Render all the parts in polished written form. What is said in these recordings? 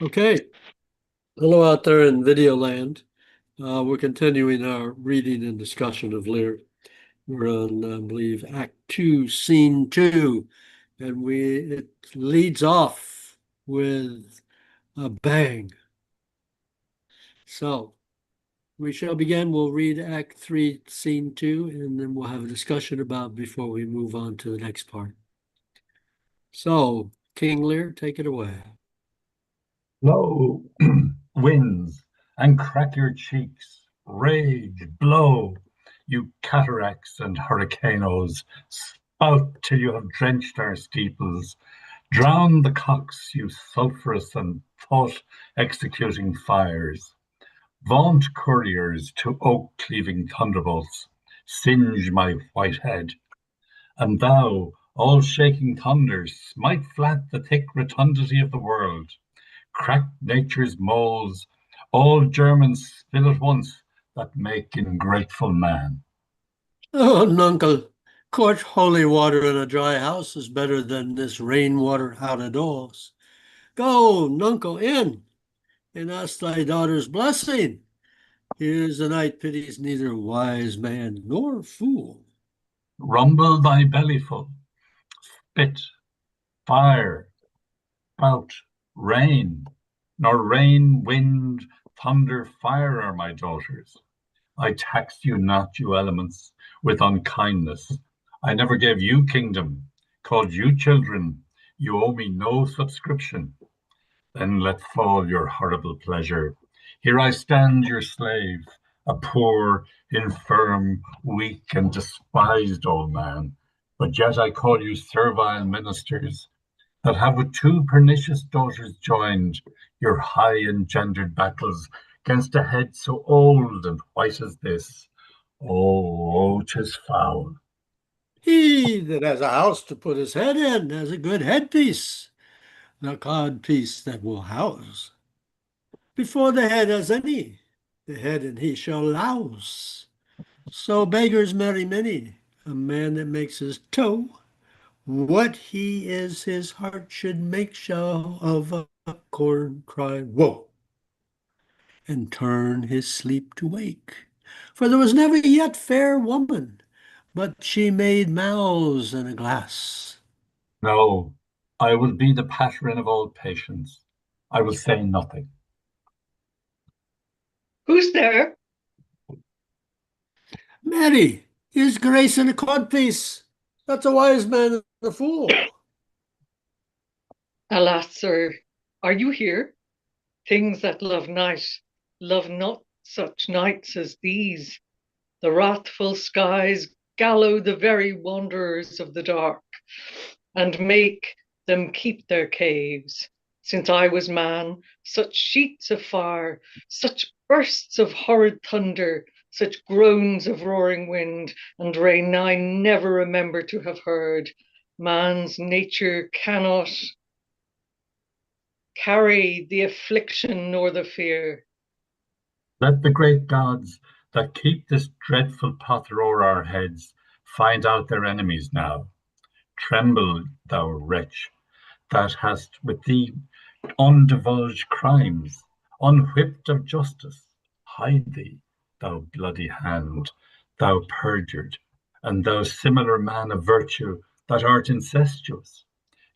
Okay, hello out there in video land. We're continuing our reading and discussion of Lear. We're on, I believe, Act 2, Scene 2, and it leads off with a bang. So we shall begin. We'll read Act 3, Scene 2, and then we'll have a discussion about before we move on to the next part. So, King Lear, take it away. Blow, winds, and crack your cheeks. Rage, blow, you cataracts and hurricanos. Spout till you have drenched our steeples. Drown the cocks, you sulphurous and thought-executing fires. Vaunt couriers to oak-cleaving thunderbolts. Singe my white head. And thou, all shaking thunder, smite flat the thick rotundity of the world. Crack nature's moles, all Germans spill at once, that make ingrateful man. Oh, nuncle, quart holy water in a dry house is better than this rainwater out of doors. Go, nuncle, in, and ask thy daughter's blessing. Here's the night pities neither wise man nor fool. Rumble thy bellyful, spit, fire, spout, rain, nor rain, wind, thunder, fire are my daughters. I taxed you not, you elements, with unkindness. I never gave you kingdom, called you children. You owe me no subscription. Then let fall your horrible pleasure. Here I stand, your slave, a poor, infirm, weak, and despised old man. But yet I call you servile ministers, that have with two pernicious daughters joined your high engendered battles against a head so old and white as this. Oh, 'tis foul. He that has a house to put his head in has a good headpiece, the codpiece that will house. Before the head has any, the head and he shall louse. So beggars marry many, a man that makes his toe what he is his heart should make show of a corn cry woe, and turn his sleep to wake. For there was never yet fair woman, but she made mouths in a glass. No, I will be the pattern of all patience. I will say nothing. Who's there? Mary, here's grace in a codpiece. That's a wise man and a fool. Alas, sir, are you here? Things that love night love not such nights as these. The wrathful skies gallow the very wanderers of the dark, and make them keep their caves. Since I was man, such sheets of fire, such bursts of horrid thunder, such groans of roaring wind and rain I never remember to have heard. Man's nature cannot carry the affliction nor the fear. Let the great gods that keep this dreadful pot o'er our heads find out their enemies now. Tremble, thou wretch, that hast with thee undivulged crimes, unwhipped of justice. Hide thee, thou bloody hand, thou perjured, and thou similar man of virtue that art incestuous.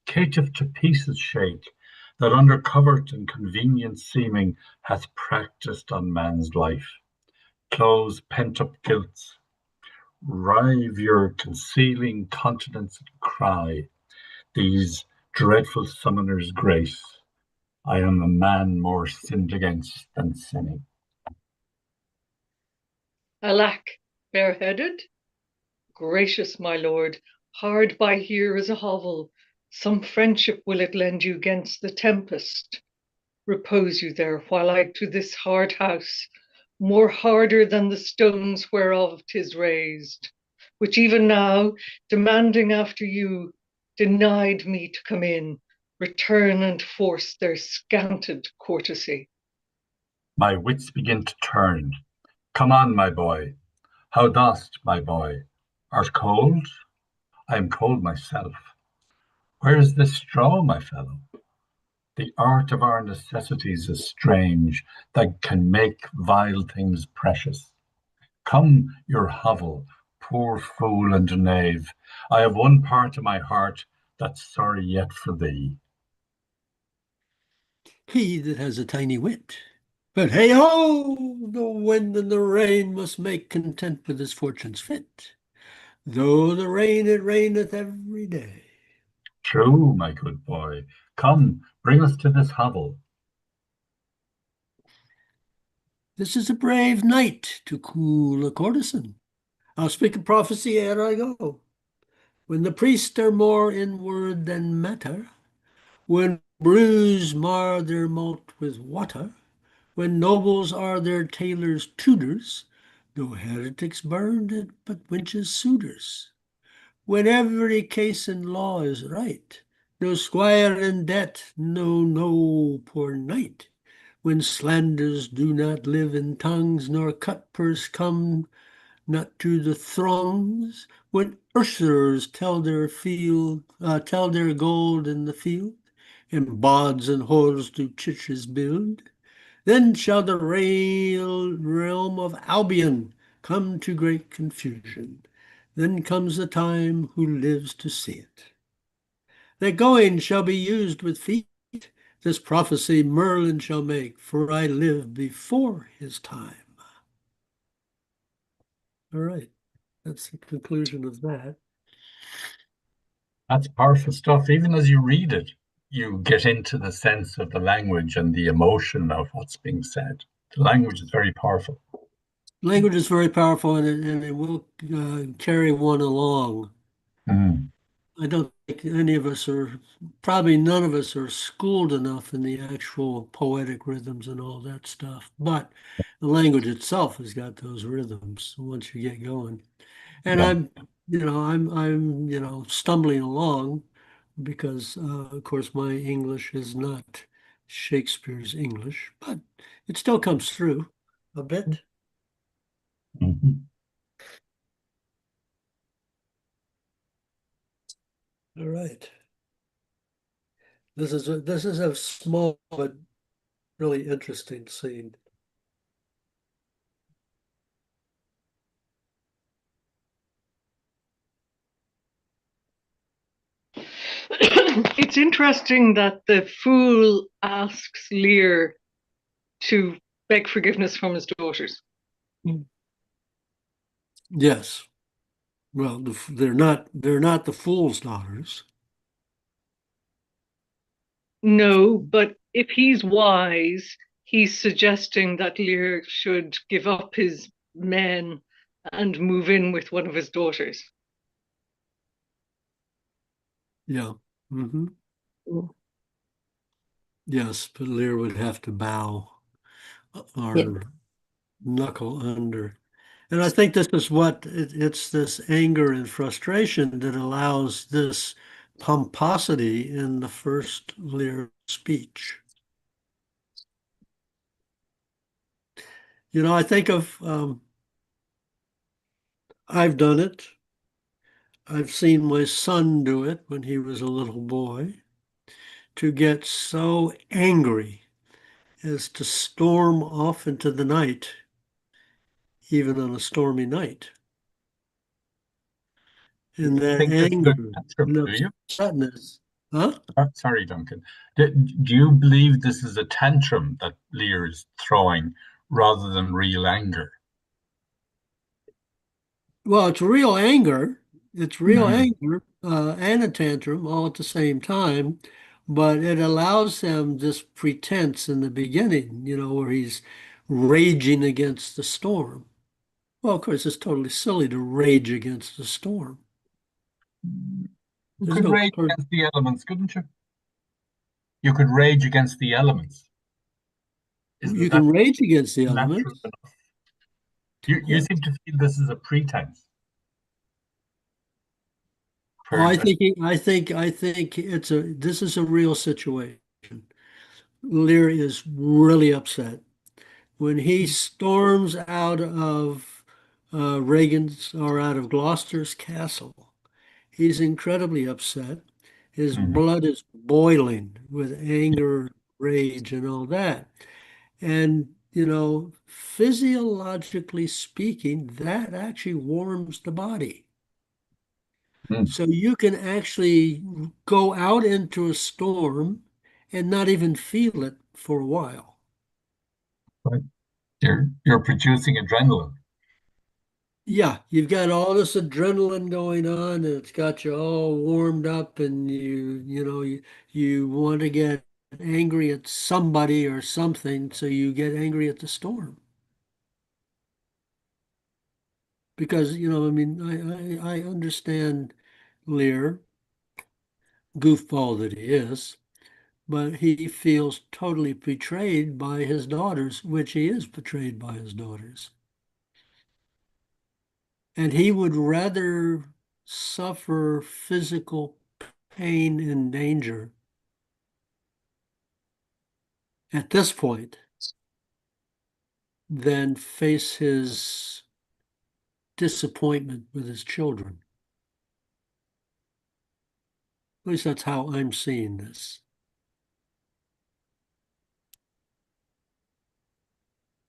Caitiff to pieces shake, that under covert and convenient seeming hath practised on man's life. Close pent-up guilts, rive your concealing continence and cry, these dreadful summoners grace. I am a man more sinned against than sinning. Alack, bareheaded? Gracious my lord, hard by here is a hovel. Some friendship will it lend you gainst the tempest. Repose you there while I to this hard house, more harder than the stones whereof 'tis raised, which even now, demanding after you, denied me to come in, return and force their scanted courtesy. My wits begin to turn. Come on, my boy. How dost, my boy? Art cold? I am cold myself. Where is this straw, my fellow? The art of our necessities is strange, that can make vile things precious. Come, your hovel, poor fool and knave. I have one part of my heart that's sorry yet for thee. He that has a tiny wit. But hey ho, the wind and the rain must make content with his fortunes fit. Though the rain it raineth every day. True, my good boy. Come, bring us to this hovel. This is a brave night to cool a courtesan. I'll speak a prophecy ere I go. When the priests are more in word than matter, when brews mar their malt with water, when nobles are their tailors' tutors, no heretics burned it, but wenches' suitors. When every case in law is right, no squire in debt, no poor knight. When slanders do not live in tongues, nor cutpurse come not to the throngs, when usurers tell their gold in the field, and bawds and whores do churches build, then shall the realm of Albion come to great confusion. Then comes the time who lives to see it. That going shall be used with feet. This prophecy Merlin shall make, for I live before his time. All right, that's the conclusion of that. That's powerful stuff. Even as you read it, you get into the sense of the language and the emotion of what's being said. The language is very powerful. Language is very powerful, and it will carry one along. Mm. I don't think any of us are, probably none of us are schooled enough in the actual poetic rhythms and all that stuff. But the language itself has got those rhythms once you get going. And Yeah. I'm stumbling along because, of course, my English is not Shakespeare's English, but it still comes through a bit. Mhm. All right. This is a small but really interesting scene. It's interesting that the fool asks Lear to beg forgiveness from his daughters. Yes. Well, they're not the fool's daughters. No, but if he's wise, he's suggesting that Lear should give up his men and move in with one of his daughters. Yeah. Hmm. Yes, but Lear would have to bow Yeah. or knuckle under. And I think this is it's this anger and frustration that allows this pomposity in the first Lear speech. I think of, I've done it. I've seen my son do it when he was a little boy, to get so angry as to storm off into the night, even on a stormy night. And You that think this is a anger tantrum, and do you? upsetness. Huh? Sorry, Duncan. Do you believe this is a tantrum that Lear is throwing rather than real anger? Well, it's real anger. It's real Mm. anger and a tantrum all at the same time, but it allows him this pretense in the beginning, where he's raging against the storm. Well, of course, it's totally silly to rage against the storm. You There's could no rage against the elements, couldn't you? You could rage against the elements. Isn't You that can rage against the natural elements. enough? You Yeah. seem to feel this is a pretense Oh, for that. I think this is a real situation. Lear is really upset when he storms out of Reagan's or out of Gloucester's castle, He's incredibly upset. His Mhm. blood is boiling with anger, rage, and all that. And, physiologically speaking, that actually warms the body. Mm. So you can actually go out into a storm and not even feel it for a while. Right. You're producing adrenaline. Yeah, you've got all this adrenaline going on, and it's got you all warmed up, and you want to get angry at somebody or something, so you get angry at the storm. Because, I mean, I understand Lear, goofball that he is, but he feels totally betrayed by his daughters, which he is betrayed by his daughters. And he would rather suffer physical pain and danger at this point than face his disappointment with his children. At least that's how I'm seeing this.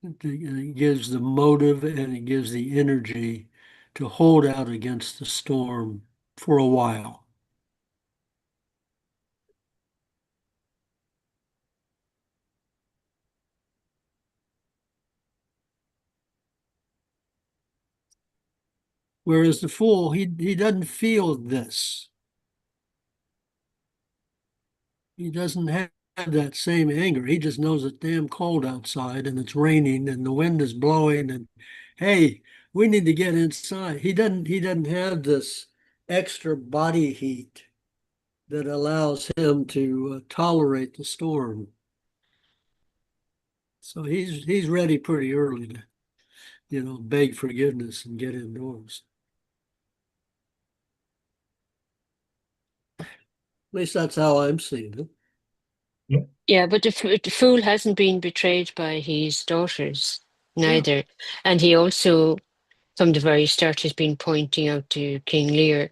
It gives the motive and it gives the energy to hold out against the storm for a while. Whereas the fool, he doesn't feel this. He doesn't have that same anger. He just knows it's damn cold outside and it's raining and the wind is blowing and hey, we need to get inside. He doesn't have this extra body heat that allows him to tolerate the storm. So he's ready pretty early to, beg forgiveness and get indoors. At least that's how I'm seeing it. Yeah. Yeah, but the fool hasn't been betrayed by his daughters, Yeah. neither. And he also, from the very start, has been pointing out to King Lear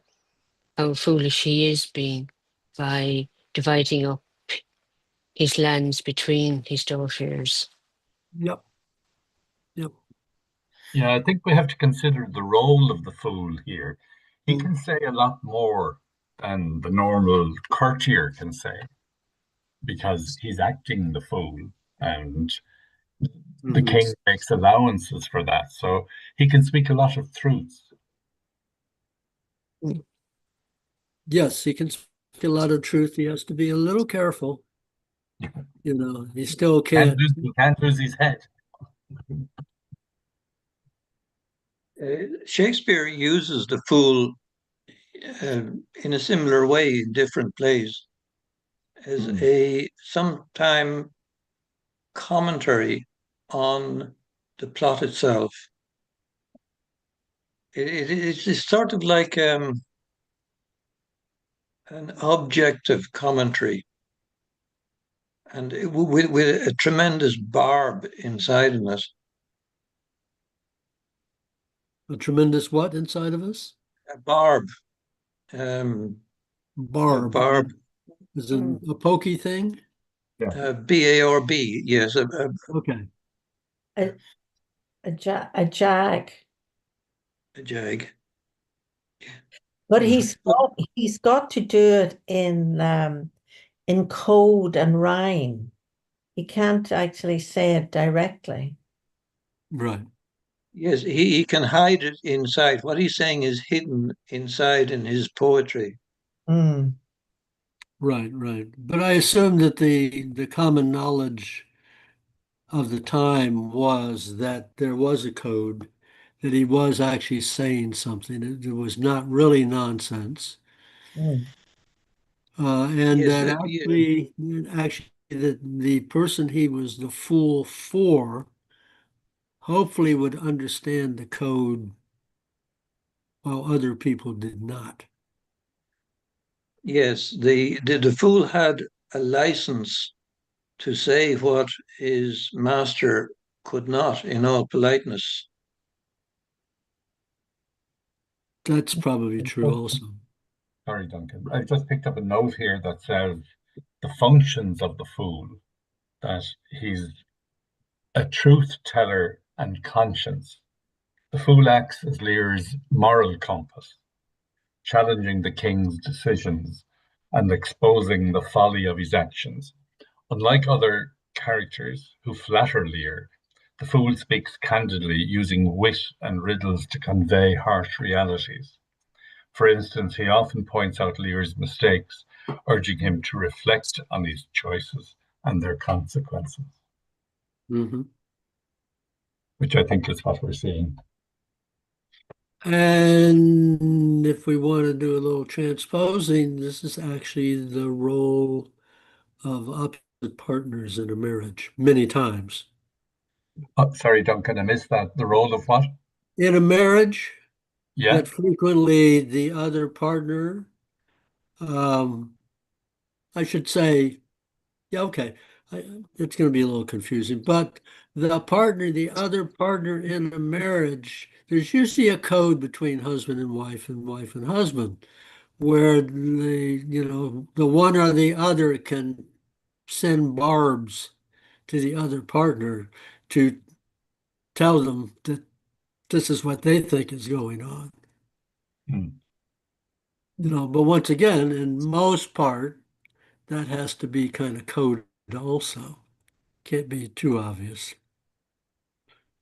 how foolish he is being by dividing up his lands between his daughters. Yep. Yep. Yeah, I think we have to consider the role of the fool here. He Mm-hmm. can say a lot more than the normal courtier can say because he's acting the fool and the Mm-hmm. king makes allowances for that. So he can speak a lot of truths. Mm. Yes, he can speak a lot of truth. He has to be a little careful. He still can't. He can't lose his head. Shakespeare uses the fool in a similar way in different plays as Mm. a sometime commentary on the plot itself. It's sort of like an objective commentary, and with a tremendous barb inside in it. A tremendous what inside of us? A barb, um, Barb, barb, as in a pokey thing? Yeah. BARB, yes, Okay. A, a jag. a jag. But Mhm. he's got to do it in code and rhyme. He can't actually say it directly. Right. Yes, he can hide it inside. What he's saying is hidden inside in his poetry. Mm. Right, right. But I assume that the common knowledge of the time was that there was a code, that he was actually saying something. It was not really nonsense. Mm. And Yes, that yeah, actually, that the person he was the fool for hopefully would understand the code while other people did not. yes. The fool had a license to say what his master could not in all politeness. That's probably true also. Sorry, Duncan. I just picked up a note here that says the functions of the fool, that he's a truth teller and conscience. The fool acts as Lear's moral compass, challenging the king's decisions and exposing the folly of his actions. Unlike other characters who flatter Lear, the fool speaks candidly, using wit and riddles to convey harsh realities. For instance, he often points out Lear's mistakes, urging him to reflect on his choices and their consequences, Mm-hmm. which I think is what we're seeing. And if we want to do a little transposing, this is actually the role of opposite partners in a marriage many times. Oh, sorry, Duncan, I missed that. The role of what? In a marriage, Yeah. that frequently the other partner, um, I should say, yeah, okay, it's going to be a little confusing, but the other partner in a marriage, there's usually a code between husband and wife and husband, where the one or the other can send barbs to the other partner to tell them that this is what they think is going on. Hmm. But once again, in most part, that has to be kind of coded also. Can't be too obvious.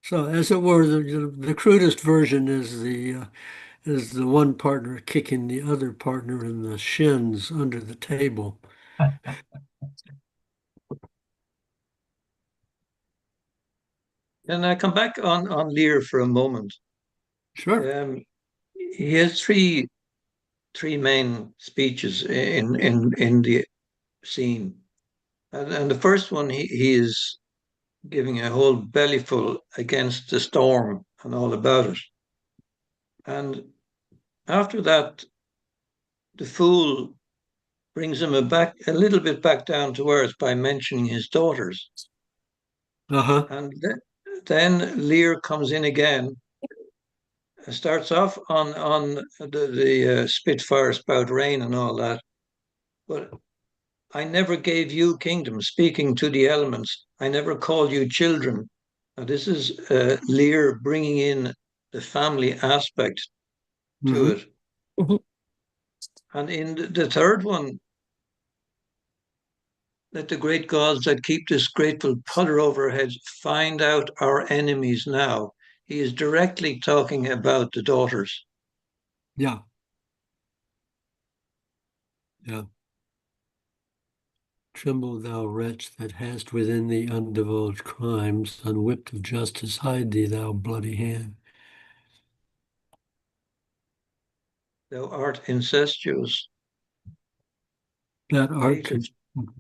So, as it were, the crudest version is the one partner kicking the other partner in the shins under the table. And I come back on Lear for a moment. Sure. He has three main speeches in the scene, and the first one he is giving a whole bellyful against the storm and all about it, and after that, the fool brings him a little bit back down to earth by mentioning his daughters, Uh-huh. and then Lear comes in again. Starts off on the Spitfire spout rain and all that, but I never gave you kingdom, speaking to the elements. I never called you children. Now, this is Lear bringing in the family aspect to Hmm. it. And in the third one, let the great gods that keep this grateful putter over our heads find out our enemies now. He is directly talking about the daughters. Yeah. Yeah. Tremble, thou wretch that hast within thee undivulged crimes, unwhipped of justice, hide thee, thou bloody hand. Thou art incestuous. That art Caitiff.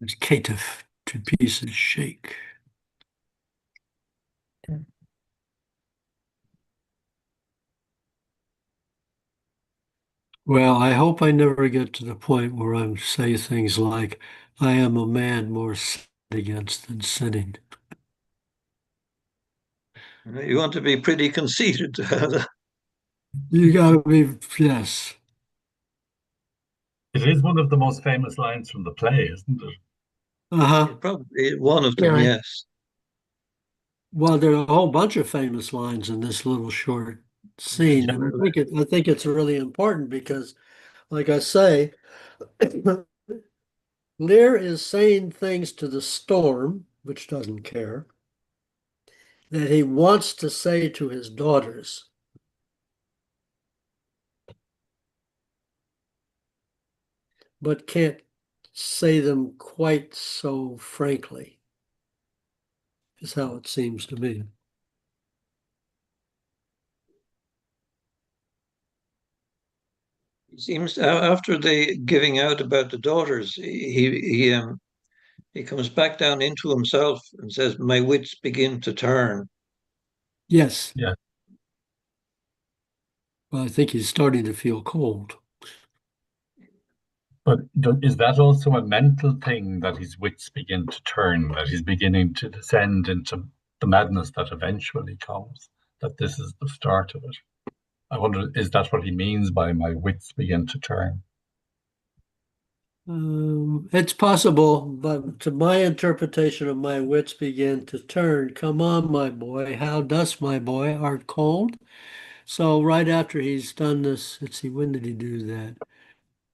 is caitiff to pieces shake. Well, I hope I never get to the point where I say things like, I am a man more sinned against than sinning. You want to be pretty conceited to have that. You gotta be, yes. It is one of the most famous lines from the play, isn't it? Uh-huh. It's probably one of them, Yeah. yes. Well, there are a whole bunch of famous lines in this little short scene, and I think it's really important because, like I say, Lear is saying things to the storm, which doesn't care, that he wants to say to his daughters. But can't say them quite so frankly, is how it seems to me. It seems after the giving out about the daughters, he comes back down into himself and says, "My wits begin to turn." Yes, Yeah. well, I think he's starting to feel cold. But is that also a mental thing, that his wits begin to turn, that he's beginning to descend into the madness that eventually comes, that this is the start of it? I wonder, is that what he means by my wits begin to turn? It's possible, but to my interpretation of my wits begin to turn. Come on, my boy. How dost, my boy? Art cold? So right after he's done this, let's see, when did he do that?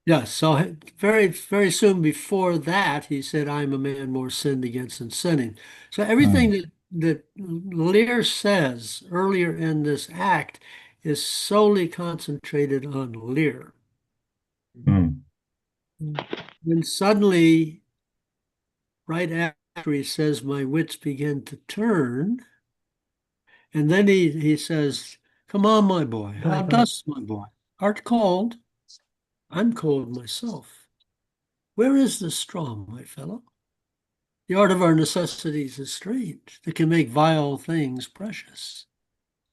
Yes, so very, very soon before that, he said, I'm a man more sinned against than sinning. So everything that Lear says earlier in this act is solely concentrated on Lear. Mm. Then suddenly, right after he says, my wits begin to turn, and then he says, come on, my boy, how dost, my boy? Art cold? I'm cold myself. Where is the straw, my fellow? The art of our necessities is strange, that can make vile things precious.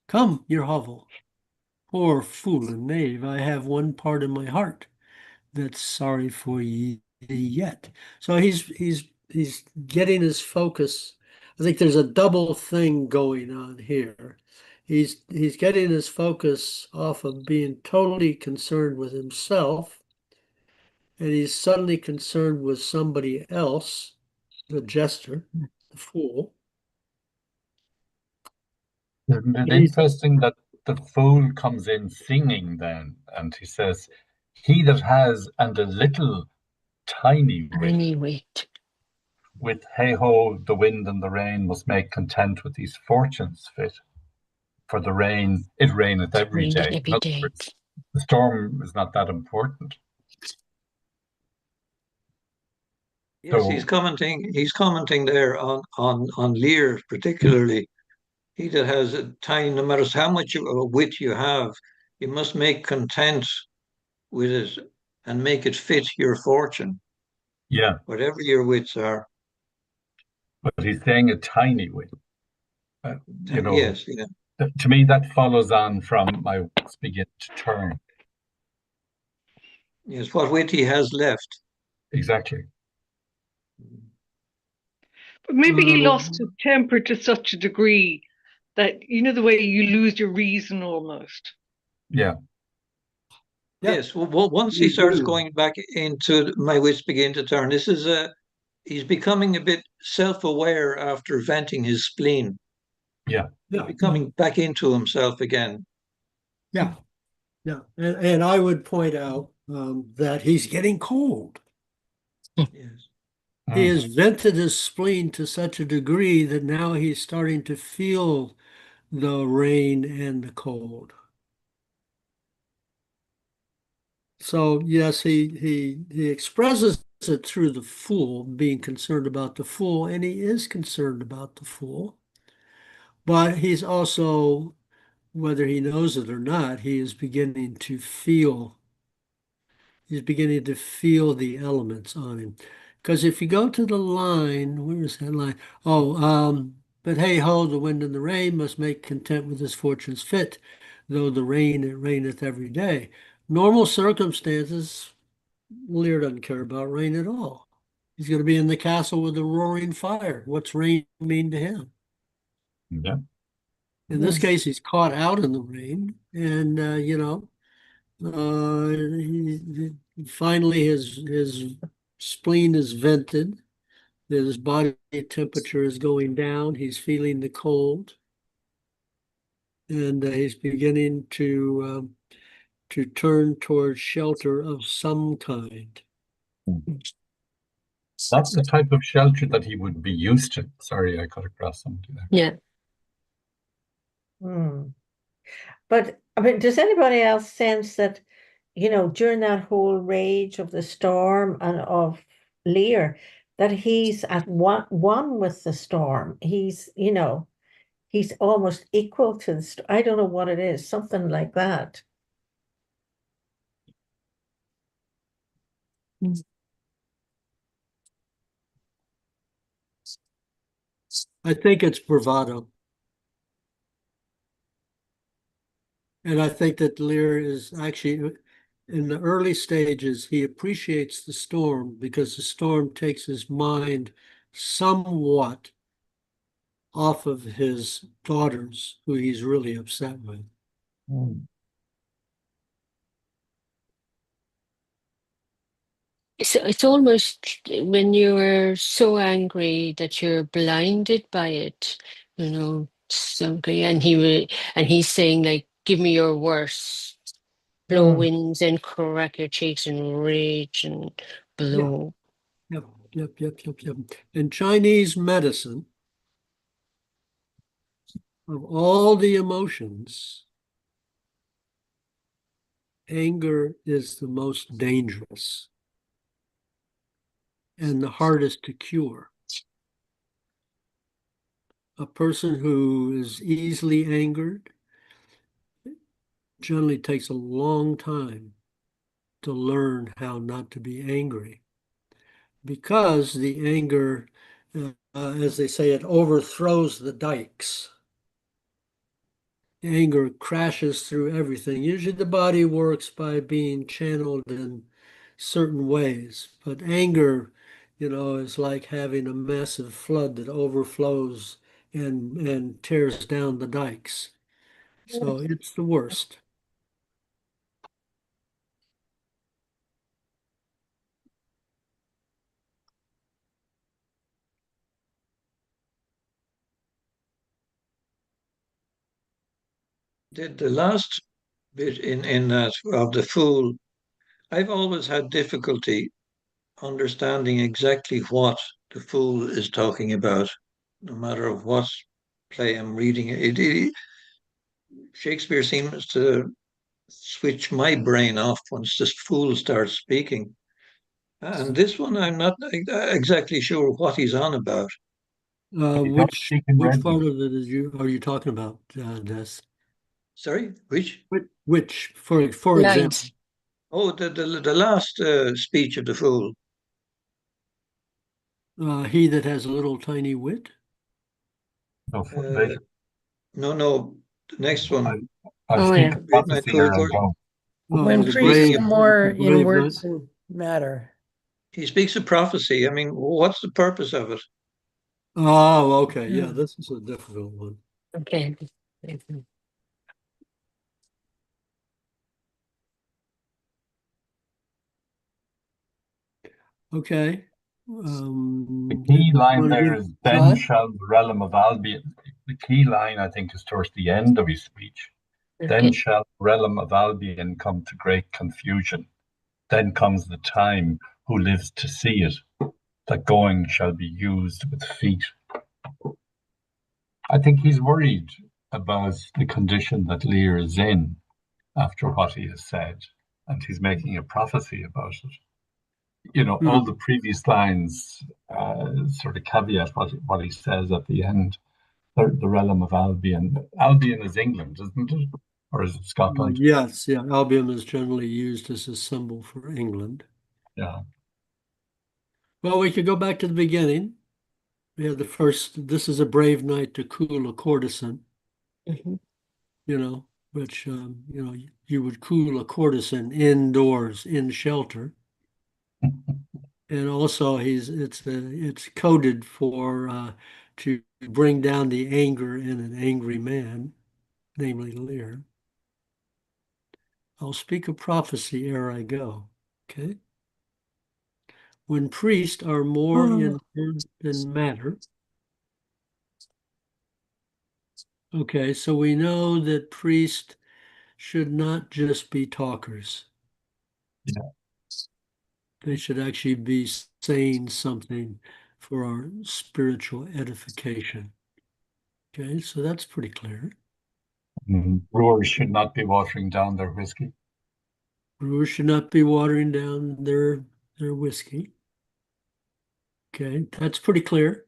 Come, your hovel. Poor fool and knave, I have one part in my heart that's sorry for ye yet. So he's getting his focus. I think there's a double thing going on here. He's getting his focus off of being totally concerned with himself, and he's suddenly concerned with somebody else, the jester, the fool. Isn't it He's interesting that the fool comes in singing then, and he says, he that has and a little tiny wit, Anyway, with hey ho, the wind and the rain must make content with these fortunes fit. For the rain, it raineth it's every raining day. In every other day. words, the storm is not that important. Yes, So, he's commenting there on Lear particularly. He that has a tiny, no matter how much wit you have, you must make content with it and make it fit your fortune, yeah, whatever your wits are. but he's saying a tiny wit. Uh, you know, Yes, yeah. to me, that follows on from my wits begin to turn. Yes, what wit he has left. Exactly. But maybe he lost his um, temper to such a degree that, you know, the way you lose your reason almost. Yeah. yeah, Yes, well, once he we starts do. going back into my wits begin to turn. This is he's becoming a bit self-aware after venting his spleen. Yeah. He's Yeah, becoming back into himself again. yeah, yeah. And I would point out that he's getting cold. Yes. He Mm. has vented his spleen to such a degree that now he's starting to feel the rain and the cold. So yes, he expresses it through the fool, being concerned about the fool, and he is concerned about the fool. But he's also, whether he knows it or not, he's beginning to feel the elements on him. Because if you go to the line, where is that line? Oh, but hey ho, the wind and the rain must make content with his fortunes fit, though the rain it raineth every day. Normal circumstances, Lear doesn't care about rain at all. He's going to be in the castle with a roaring fire. What's rain mean to him? Yeah. In this Yes. case, he's caught out in the rain, and finally his spleen is vented. His body temperature is going down. He's feeling the cold, and he's beginning to turn towards shelter of some kind. That's the type of shelter that he would be used to. Sorry, I cut across somebody there. Yeah. Hmm. But I mean, does anybody else sense that, during that whole rage of the storm and of Lear, that he's at one with the storm? He's almost equal to the storm. I don't know what it is, something like that. I think it's bravado. And I think that Lear is actually, in the early stages, he appreciates the storm because the storm takes his mind somewhat off of his daughters, who he's really upset with. Mm. it's almost when you're so angry that you're blinded by it, so angry, and he's saying like, "Give me your worst." Blow Mm. winds and crack your cheeks and rage and Yeah. blow. Yep. In Chinese medicine, of all the emotions, anger is the most dangerous and the hardest to cure. A person who is easily angered generally takes a long time to learn how not to be angry because the anger, as they say, it overthrows the dikes. Anger crashes through everything. Usually the body works by being channeled in certain ways, but anger, is like having a massive flood that overflows and tears down the dikes. So it's the worst. The last bit in that of the fool, I've always had difficulty understanding exactly what the fool is talking about, no matter what play I'm reading. Shakespeare seems to switch my brain off once this fool starts speaking. And this one, I'm not exactly sure what he's on about. He does Which speak in which red. part of it are you talking about, Des? Sorry, which? Which, for example, Lines. Oh, the last speech of the fool. he that has a little tiny wit? So Uh, no, the next I, one. I Oh speak yeah. a Great night, prophecy fool. ere I go. Oh, When the priests Giving are a, more in brave knight. words than matter. he speaks of prophecy. I mean, what's the purpose of it? Oh, okay. Yeah, Mm. this is a difficult one. Okay. Okay. The key You line want to there give is, a then try? shall the realm of Albion. The key line, I think, is towards the end of his speech. Then Okay. shall the realm of Albion come to great confusion. Then comes the time who lives to see it, that going shall be used with feet. I think he's worried about the condition that Lear is in after what he has said, and he's making a prophecy about it. All Hmm. the previous lines sort of caveat what he says at the end. The realm of Albion. Albion is England, isn't it? Or is it Scotland? Yes, yeah. Albion is generally used as a symbol for England. Yeah. Well, we could go back to the beginning. We have the first, this is a brave knight to cool a courtesan, Mhm. which, you would cool a courtesan indoors in shelter. And also it's coded for to bring down the anger in an angry man, namely Lear. I'll speak a prophecy ere I go. Okay. When priests are more Mm. in word than matter. Okay, so we know that priests should not just be talkers. Yeah. They should actually be saying something for our spiritual edification. Okay, so that's pretty clear. Brewers should not be watering down their whiskey. Brewers should not be watering down their whiskey. Okay, that's pretty clear.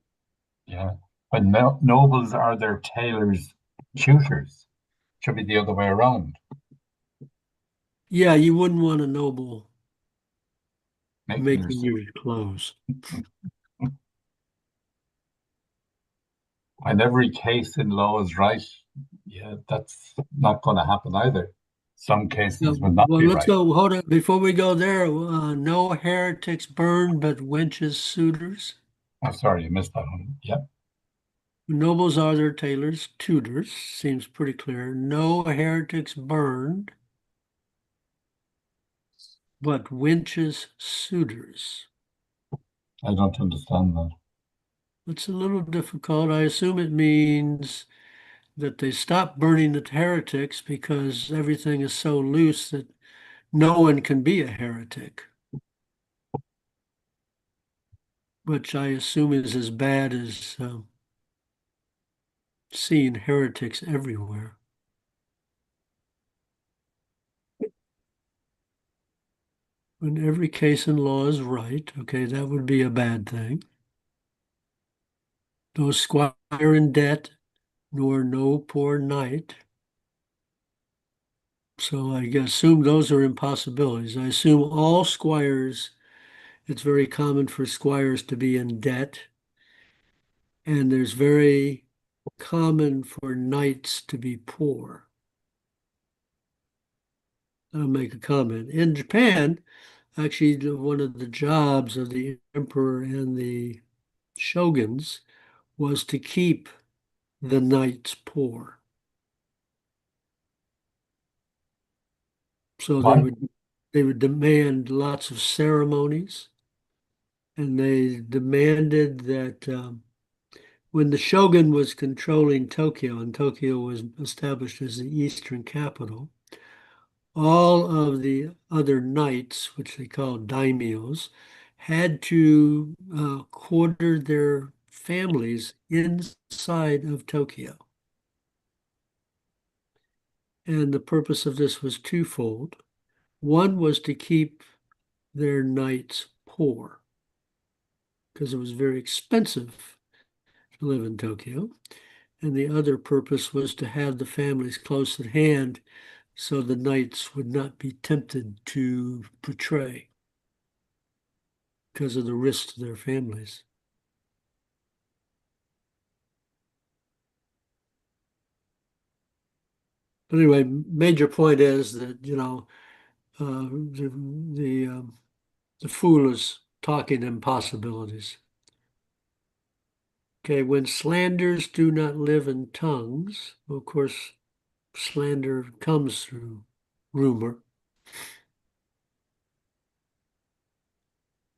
Yeah. When nobles are their tailors' tutors, should be the other way around, Yeah, you wouldn't want a noble making your making suit. your clothes. And every case in law is right. Yeah, that's not going to happen either. Some Yeah, cases will not well, be let's right. go. Hold on. Before we go there, no heretics burned, but wenches suitors. I'm sorry, you missed that one. Yeah. Nobles are their tailors, tutors. Seems pretty clear. No heretics burned. but Winch's suitors. I don't understand that. It's a little difficult. I assume it means that they stopped burning the heretics because everything is so loose that no one can be a heretic, which I assume is as bad as seeing heretics everywhere. When every case in law is right, okay, that would be a bad thing. No squire in debt, nor no poor knight. So I assume those are impossibilities. I assume all squires, it's very common for squires to be in debt, and there's very common for knights to be poor. I'll make a comment. In Japan, actually, one of the jobs of the emperor and the shoguns was to keep the knights poor. So Why? they would demand lots of ceremonies, and they demanded that when the shogun was controlling Tokyo, and Tokyo was established as the eastern capital, all of the other knights, which they called daimyos, had to quarter their families inside of Tokyo. And the purpose of this was twofold. One was to keep their knights poor, because it was very expensive to live in Tokyo. And the other purpose was to have the families close at hand so the knights would not be tempted to betray because of the risk to their families. But anyway, major point is that, the fool is talking impossibilities. Okay, when slanders do not live in tongues, of course, slander comes through rumor,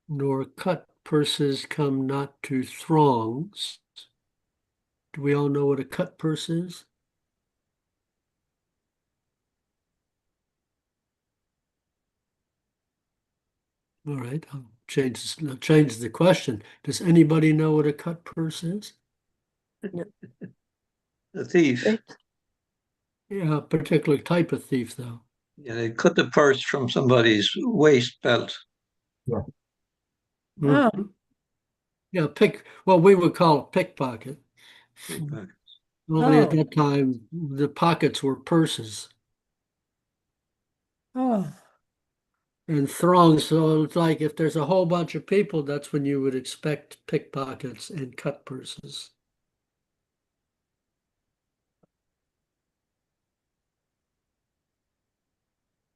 nor cut purses come not to throngs. Do we all know what a cut purse is? All right, I'll change the question. Does anybody know what a cut purse is? A thief. Yeah, a particular type of thief, though. Yeah, they cut the purse from somebody's waist belt. Yeah. Oh, Mhm. Yeah, what we would call a pickpocket. Pickpocket. Only at oh, that time, the pockets were purses oh. and throngs. So it's like if there's a whole bunch of people, that's when you would expect pickpockets and cut purses.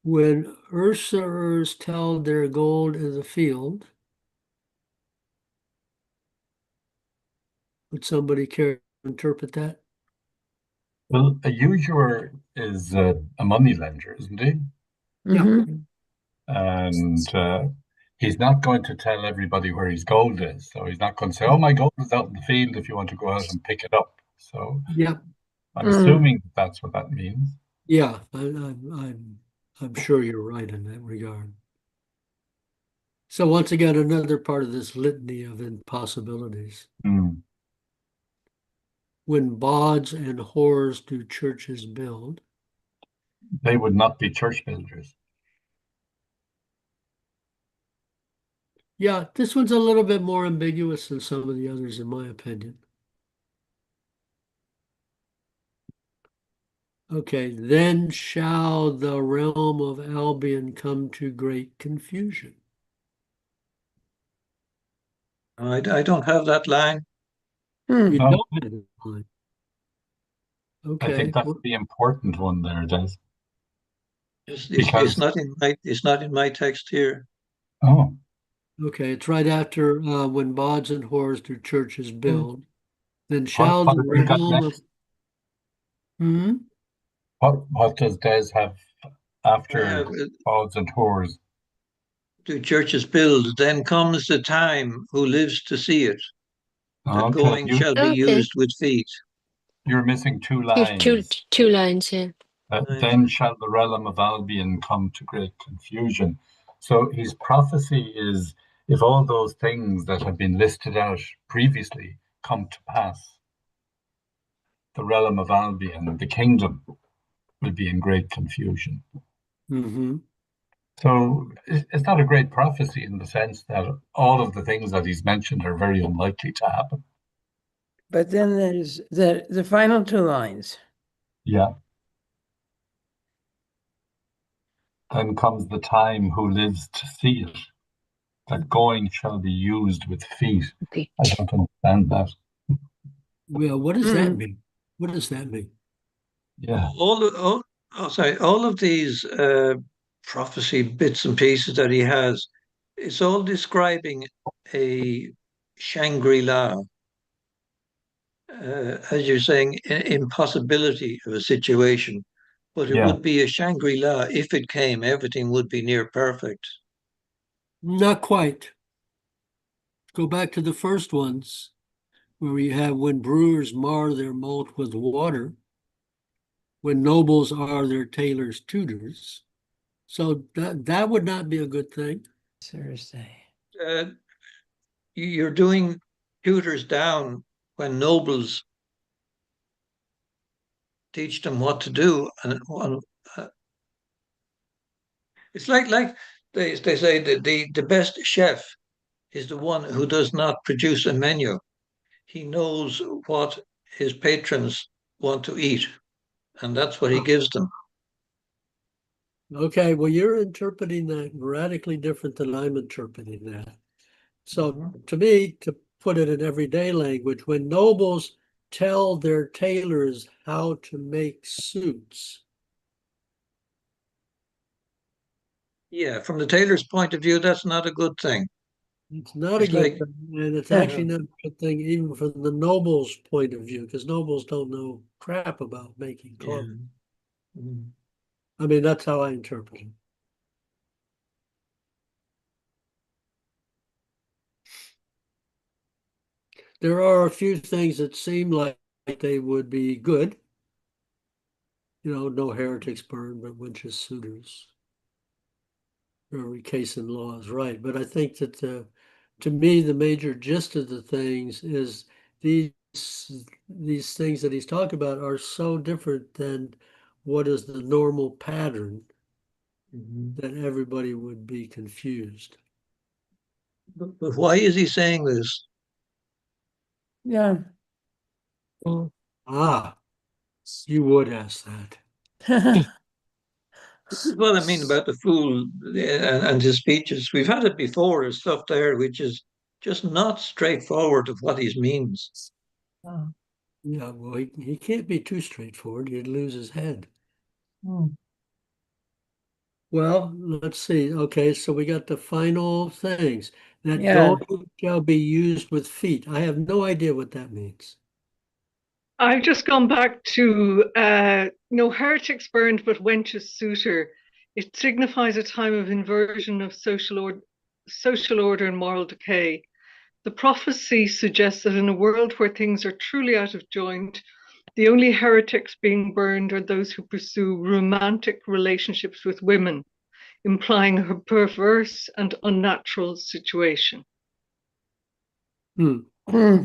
When usurers tell their gold in the field, would somebody care to interpret that? Well, a usurer is a money lender, isn't he? Yeah. Mm-hmm. And he's not going to tell everybody where his gold is. So he's not going to say, "Oh, my gold is out in the field if you want to go out and pick it up." So Yeah. I'm Mm. assuming that's what that means. Yeah. I'm sure you're right in that regard. So once again, another part of this litany of impossibilities. Hmm. When bawds and whores do churches build. They would not be church builders. Yeah, this one's a little bit more ambiguous than some of the others, in my opinion. Okay, then shall the realm of Albion come to great confusion. I don't have that line. You Hmm. No, don't have that line. I think Okay, that's the important one there, Des, It's because not in my text here. oh, okay, it's right after when bawds and whores do churches Hmm. build. Then what shall what the have you got realm next? of Hmm? What does Des have I after have Bawds and Whores? do churches build? Then comes the time who lives to see it, that Okay, going shall be Okay. used with feet. you're missing two Two lines. two lines, yeah. Right. Then shall the realm of Albion come to great confusion. So his prophecy is if all those things that have been listed out previously come to pass, the realm of Albion, the kingdom, will be in great confusion. Mm-hmm. So it's not a great prophecy in the sense that all of the things that he's mentioned are very unlikely to happen. But then there's the final two lines. Yeah. Then comes the time who lives to see it, that going shall be used with feet. Okay. I don't understand that. Well, what does that Mm. mean? What does that mean? Yeah. All of these prophecy bits and pieces that he has, it's all describing a Shangri-La, as you're saying, impossibility of a situation. But it Yeah. would be a Shangri-La if it came, everything would be near perfect. Not quite. Go back to the first ones where we have when brewers mar their malt with water, when nobles are their tailors' tutors. So that would not be a good thing. Thursday. Uh, you're doing tutors down when nobles teach them what to do, and it's like they say that the best chef is the one who does not produce a menu. He knows what his patrons want to eat, and that's what he gives them. Okay, well, you're interpreting that radically different than I'm interpreting that. So Mhm. to me, to put it in everyday language, when nobles tell their tailors how to make suits, Yeah, from the tailor's point of view, that's not a good thing. it's not a It's good like, thing. And it's actually uh, not a good thing even from the nobles' point of view, because nobles don't know crap about making yeah. clothes. Mm. I mean, that's how I interpret it. There are a few things that seem like they would be good. No heretics burned, but witches' suitors. Every case in law is right. But I think that to me, the major gist of the things is these these things that he's talking about are so different than what is the normal pattern Mhm. that everybody would be confused. But why is he saying this? Yeah. Oh, Ah, you would ask that. This is what I mean about the fool and his speeches. We've had it before. There's stuff there which is just not straightforward of what he means. Oh. Yeah, well, he can't be too straightforward. He'd lose his head. Hmm. Well, let's see. Okay, so we got the final things. That Yeah. going shall be used with feet. I have no idea what that means. I've just gone back to no heretics burned, but wenches suitor. It signifies a time of inversion of social order and moral decay. The prophecy suggests that in a world where things are truly out of joint, the only heretics being burned are those who pursue romantic relationships with women, implying a perverse and unnatural situation. Hmm. Hmm.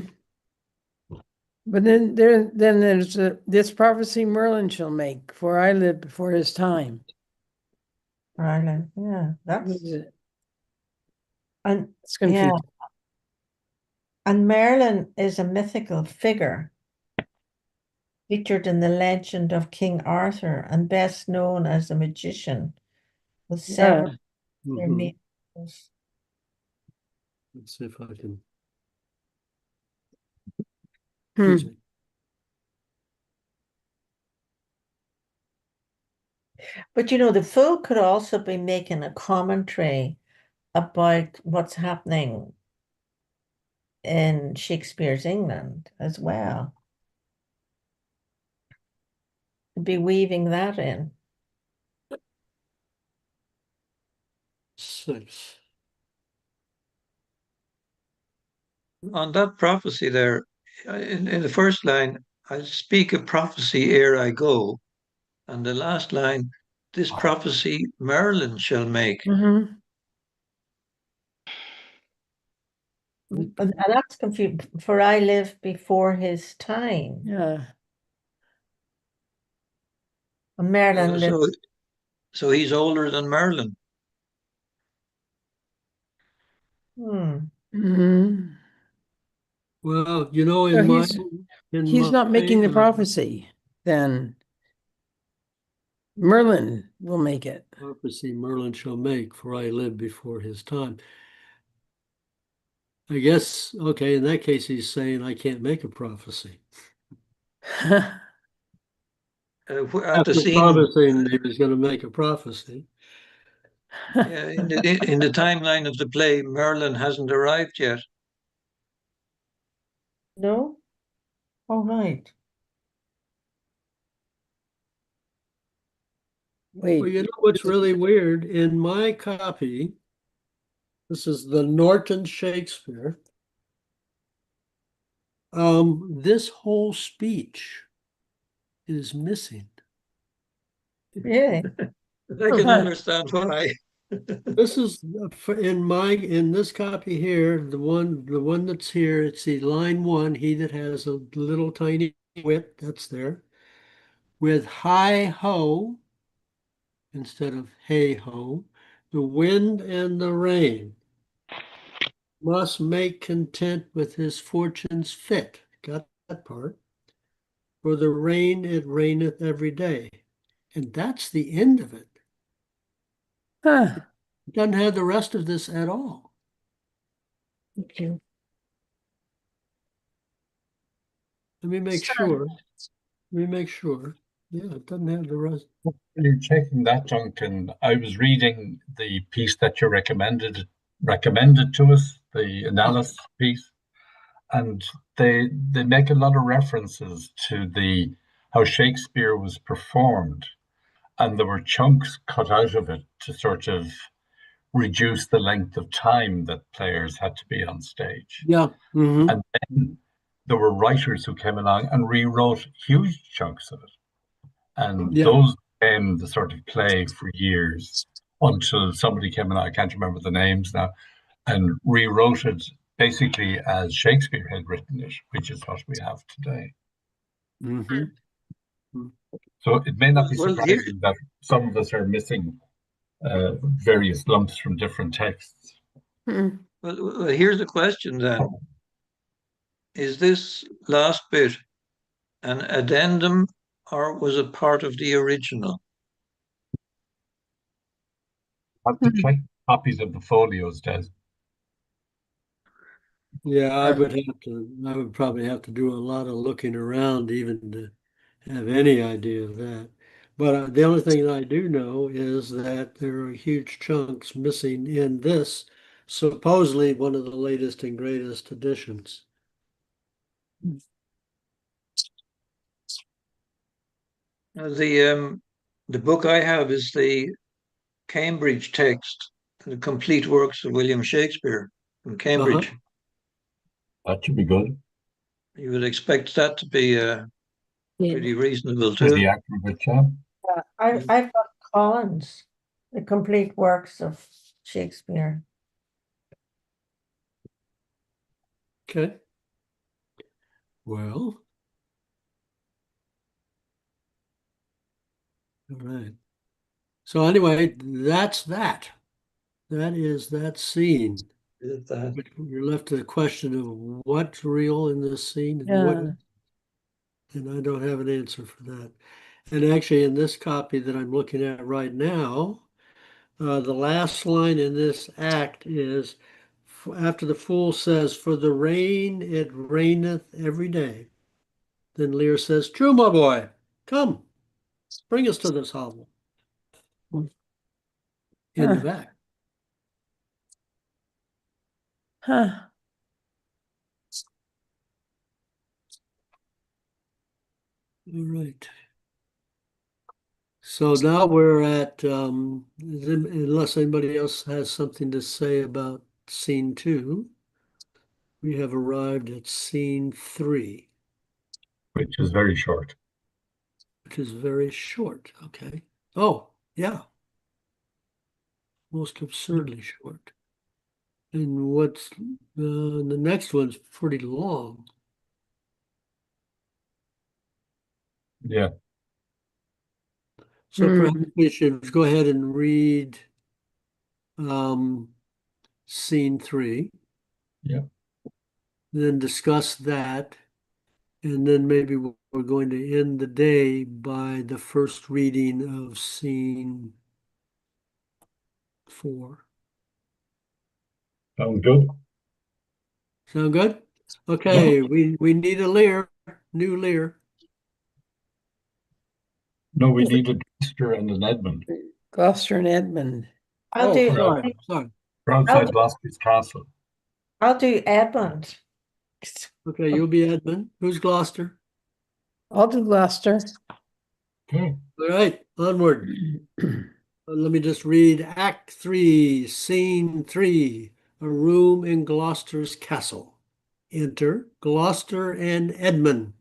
But then there's this prophecy Merlin shall make, for I lived before his time. Ireland. Yeah, What that's is it? and It's yeah, confusing. and Merlin is a mythical figure featured in the legend of King Arthur and best known as a magician with Yeah. several Mhm. miracles. Let's see if I can. Excuse Hmm. me. But the fool could also be making a commentary about what's happening in Shakespeare's England as well. Could be weaving that in. 6. on that prophecy there, in the first line, I speak a prophecy ere I go, and the last line, this prophecy Merlin shall make. Mhm. And that's confused. For I live before his time. Yeah. And Merlin lived. So he's older than Merlin. Mhm. Well, you know, So in he's my not making the prophecy, then Merlin will make it. prophecy Merlin shall make, for I live before his time. I guess, okay, in that case, he's saying I can't make a prophecy. At the After scene, promising he was going to make a prophecy. in the timeline of the play, Merlin hasn't arrived yet. No? Oh, right. Well, Wait. you know what's really weird? In my copy, this is the Norton Shakespeare. This whole speech is missing. Really? I can understand why. This is in this copy here, the one that's here. It's the line one. He that has a little tiny wit, that's there, with hi ho instead of hey ho. The wind and the rain must make content with his fortunes fit. Got that part. For the rain it raineth every day, and that's the end of it. Huh. It doesn't have the rest of this at all. Okay. Let me make sure. Let me make sure. Yeah, it doesn't have the rest. When you're checking that, Duncan, I was reading the piece that you recommended to us, the analysis piece, and they make a lot of references to the how Shakespeare was performed, and there were chunks cut out of it to sort of reduce the length of time that players had to be on stage. Yeah. Mm-hmm. And then there were writers who came along and rewrote huge chunks of it. And Yeah. those became the sort of play for years until somebody came along, I can't remember the names now, and rewrote it basically as Shakespeare had written it, which is what we have today. Mm-hmm. So it may not be Well, here, surprising that some of us are missing various lumps from different texts. Hmm. well, here's the question then. Is this last bit an addendum or was it part of the original? Have to check copies of the folios, Des. Yeah, I would probably have to do a lot of looking around even to have any idea of that. But the only thing that I do know is that there are huge chunks missing in this, supposedly one of the latest and greatest editions. The book I have is the Cambridge text, the complete works of William Shakespeare from Uh-huh. Cambridge. That should be good. You would expect that to be Yeah. pretty reasonable Pretty too. accurate, yeah. I've got Collins, the complete works of Shakespeare. Okay. Well, all right. So anyway, that's that. That is that scene. But you're left to the question of what's real in this scene and what, Yeah. and I don't have an answer for that. And actually, in this copy that I'm looking at right now, the last line in this act is after the fool says, "For the rain it raineth every day." Then Lear says, "True, my boy, come, bring us to this hovel." End of Huh. act. Huh. All right. So now we're at, unless anybody else has something to say about scene two. We have arrived at scene 3, which is very short. which is very short. Okay. Oh, yeah. Most absurdly short. And what's the next one's pretty long. Yeah. So perhaps we should go ahead and read scene 3. Yeah. Then discuss that. And then maybe we're going to end the day by the first reading of scene 4. Sounds good. Sound good? Okay, we need a Lear, new Lear. No, we need a Gloucester and an Edmund. Gloucester and Edmund. I'll Oh, do sorry. We're outside Gloucester's castle. I'll do Edmund. Okay, you'll be Edmund. Who's Gloucester? I'll do Gloucester. Okay. All right, onward. Let me just read Act 3, Scene 3, a room in Gloucester's castle. Enter Gloucester and Edmund.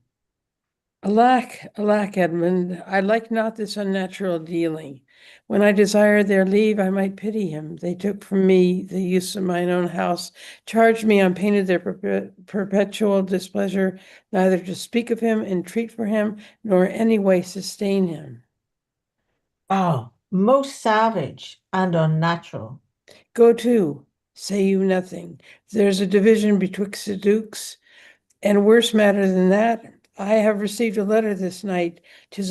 Alack, alack, Edmund, I like not this unnatural dealing. When I desired their leave, I might pity him. They took from me the use of mine own house, charged me on pain of their perpetual displeasure, neither to speak of him, entreat for him, nor in any way sustain him. Oh, most savage and unnatural. Go to, say you nothing. There's a division betwixt the dukes, and worse matter than that, I have received a letter this night. 'Tis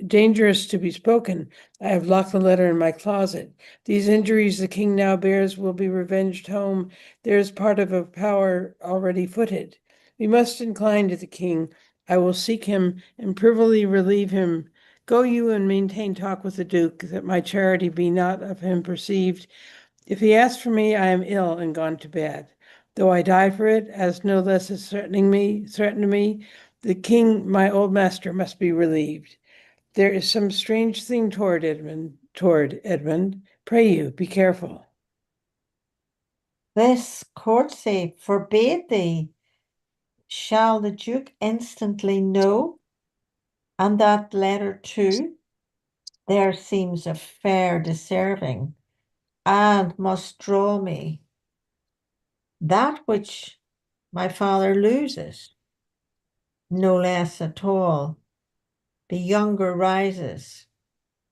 dangerous to be spoken. I have locked the letter in my closet. These injuries the king now bears will be revenged home. There is part of a power already footed. We must incline to the king. I will seek him and privily relieve him. Go you and maintain talk with the duke, that my charity be not of him perceived. If he asks for me, I am ill and gone to bed. Though I die for it, as no less is threatened me, the king, my old master, must be relieved. There is some strange thing toward Edmund. Pray you, be careful. This courtesy forbade thee. Shall the Duke instantly know? And that letter too? There seems a fair deserving, and must draw me that which my father loses, no less at all. The younger rises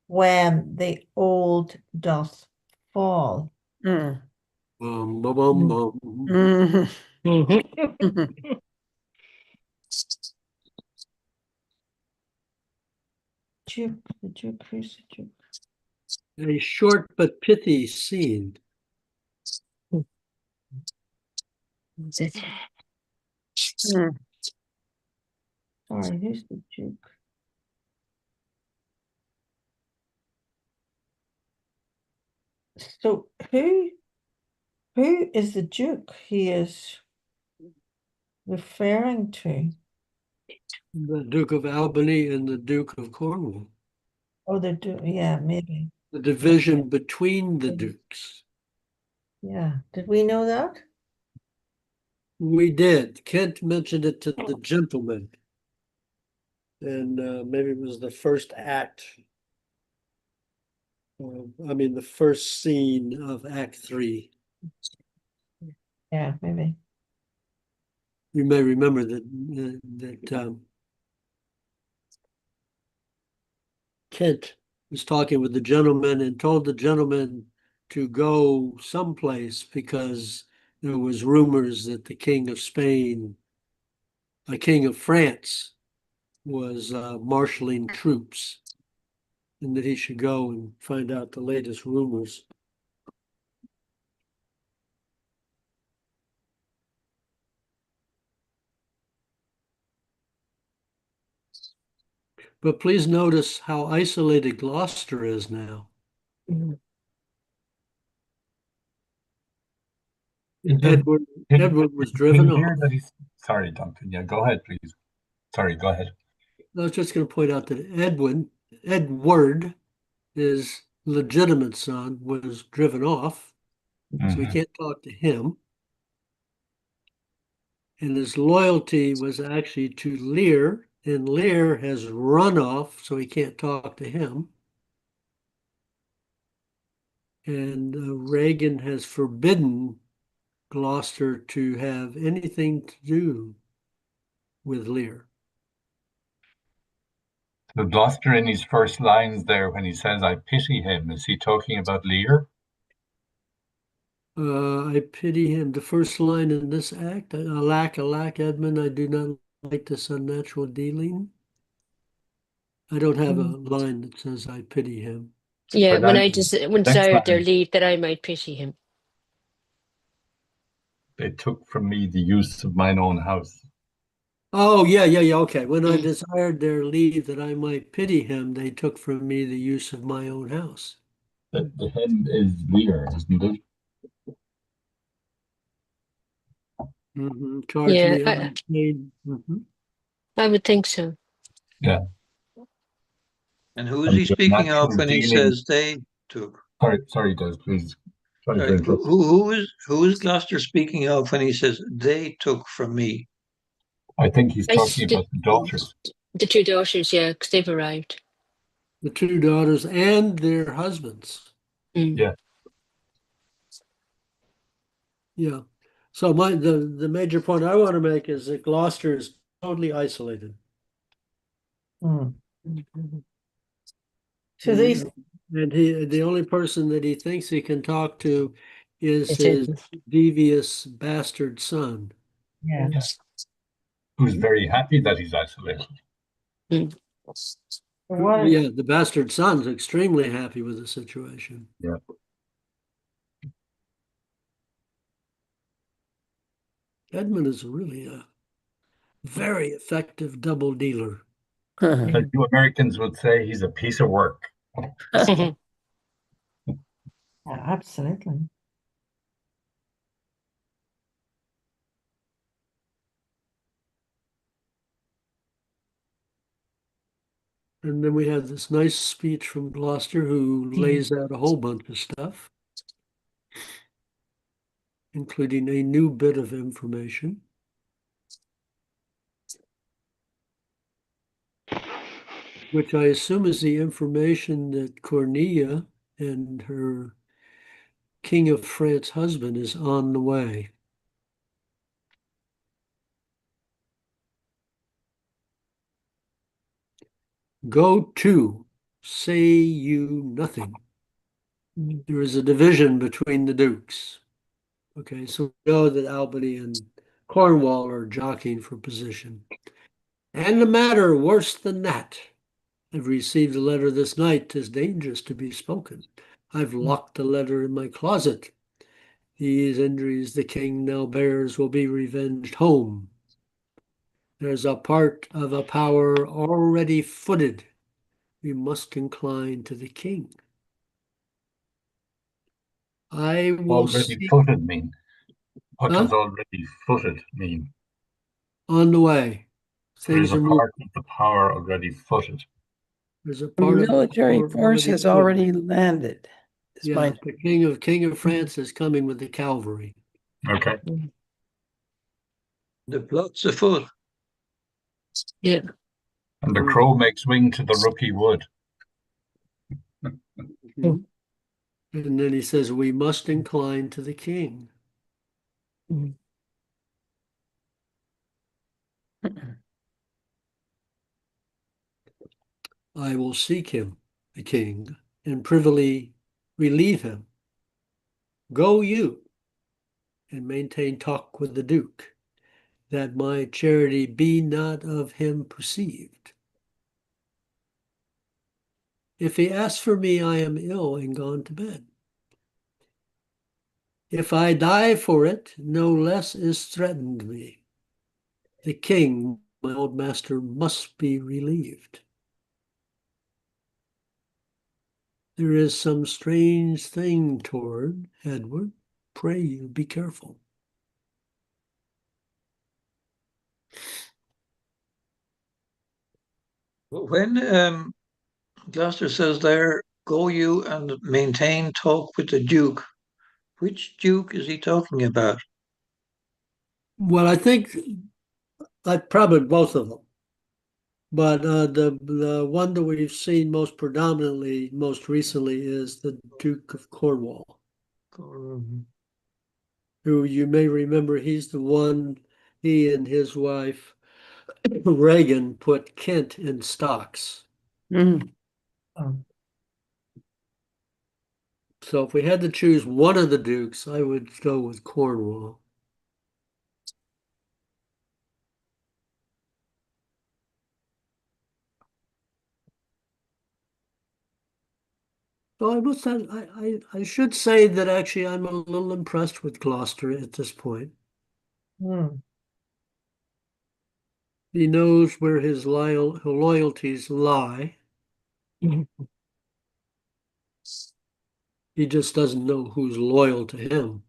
when the old doth fall. Mm. Bum, bum, bum, bum. Mhm. Duke, the Duke, who's the Duke? A short but pithy scene. Sorry, who's the Duke? So who is the Duke he is referring to? The Duke of Albany and the Duke of Cornwall. Oh, the Duke, yeah, maybe. The division between the dukes. Yeah. Did we know that? We did. Kent mentioned it to the gentleman. And maybe it was the first act. The first scene of Act 3. Yeah, maybe. You may remember that Kent was talking with the gentleman and told the gentleman to go someplace because there was rumors that the King of Spain, the King of France, was marshaling troops, and that he should go and find out the latest rumors. But please notice how isolated Gloucester is now. Edward was driven off. Sorry, Duncan. Yeah, go ahead, please. Sorry, go ahead. I was just going to point out that Edward, his legitimate son, was driven off. So he can't talk to him. And his loyalty was actually to Lear, and Lear has run off, so he can't talk to him. And Reagan has forbidden Gloucester to have anything to do with Lear. So Gloucester in his first lines there, when he says, I pity him, is he talking about Lear? I pity him. The first line in this act, alack, Edmund, I do not like this unnatural dealing. I don't have a line that says I pity him. Yeah, when I Next desired their line, leave that I might pity him. they took from me the use of mine own house. Oh, yeah, okay. When I desired their leave that I might pity him, they took from me the use of my own house. The him is Lear, isn't it? Charge Yeah, me unpaid. I would think so. Yeah. And who is he speaking of when he says they took? Sorry, Des, please. Sorry to Sorry, interrupt. who is Gloucester speaking of when he says they took from me? I think he's talking about the daughters. The two daughters, yeah, because they've arrived. The two daughters and their husbands. Yeah. Yeah. So the major point I want to make is that Gloucester is totally isolated. So these And the only person that he thinks he can talk to is It's his it. devious bastard son. Yeah. Who's very happy that he's isolated. Yeah, the bastard son's extremely happy with the situation. Yeah. Edmund is really a very effective double dealer. As you Americans would say, he's a piece of work. Yeah, absolutely. And then we have this nice speech from Gloucester, who lays out a whole bunch of stuff, including a new bit of information, which I assume is the information that Cornelia and her King of France husband is on the way. Go to, say you nothing. There is a division between the dukes. Okay, so we know that Albany and Cornwall are jockeying for position. And the matter worse than that. I've received a letter this night. 'Tis dangerous to be spoken. I've locked the letter in my closet. These injuries the king now bears will be revenged home. There's a part of a power already footed. We must incline to the king. I will Already see footed mean? What does already footed mean? on the way. There's Things a are moving. part of the power already footed. There's a The part of the military power force has footed. already landed. Yeah, the king of France is coming with the cavalry. Okay. The plot's afoot. Yeah. And the crow makes wing to the rookie wood. And then he says, we must incline to the king. I will seek him, the king, and privily relieve him. Go you and maintain talk with the duke, that my charity be not of him perceived. If he asks for me, I am ill and gone to bed. If I die for it, no less is threatened me. The king, my old master, must be relieved. There is some strange thing toward Edward. Pray you be careful. When Gloucester says there, go you and maintain talk with the Duke, Which duke is he talking about? Well, I think probably both of them. But the one that we've seen most predominantly, most recently, is the Duke of Cornwall, who you may remember he's the one, he and his wife Reagan put Kent in stocks. Mm. Oh, So if we had to choose one of the dukes, I would go with Cornwall. So I must have, I should say that actually I'm a little impressed with Gloucester at this point. hmm. He knows where his loyalties lie. He just doesn't know who's loyal to him.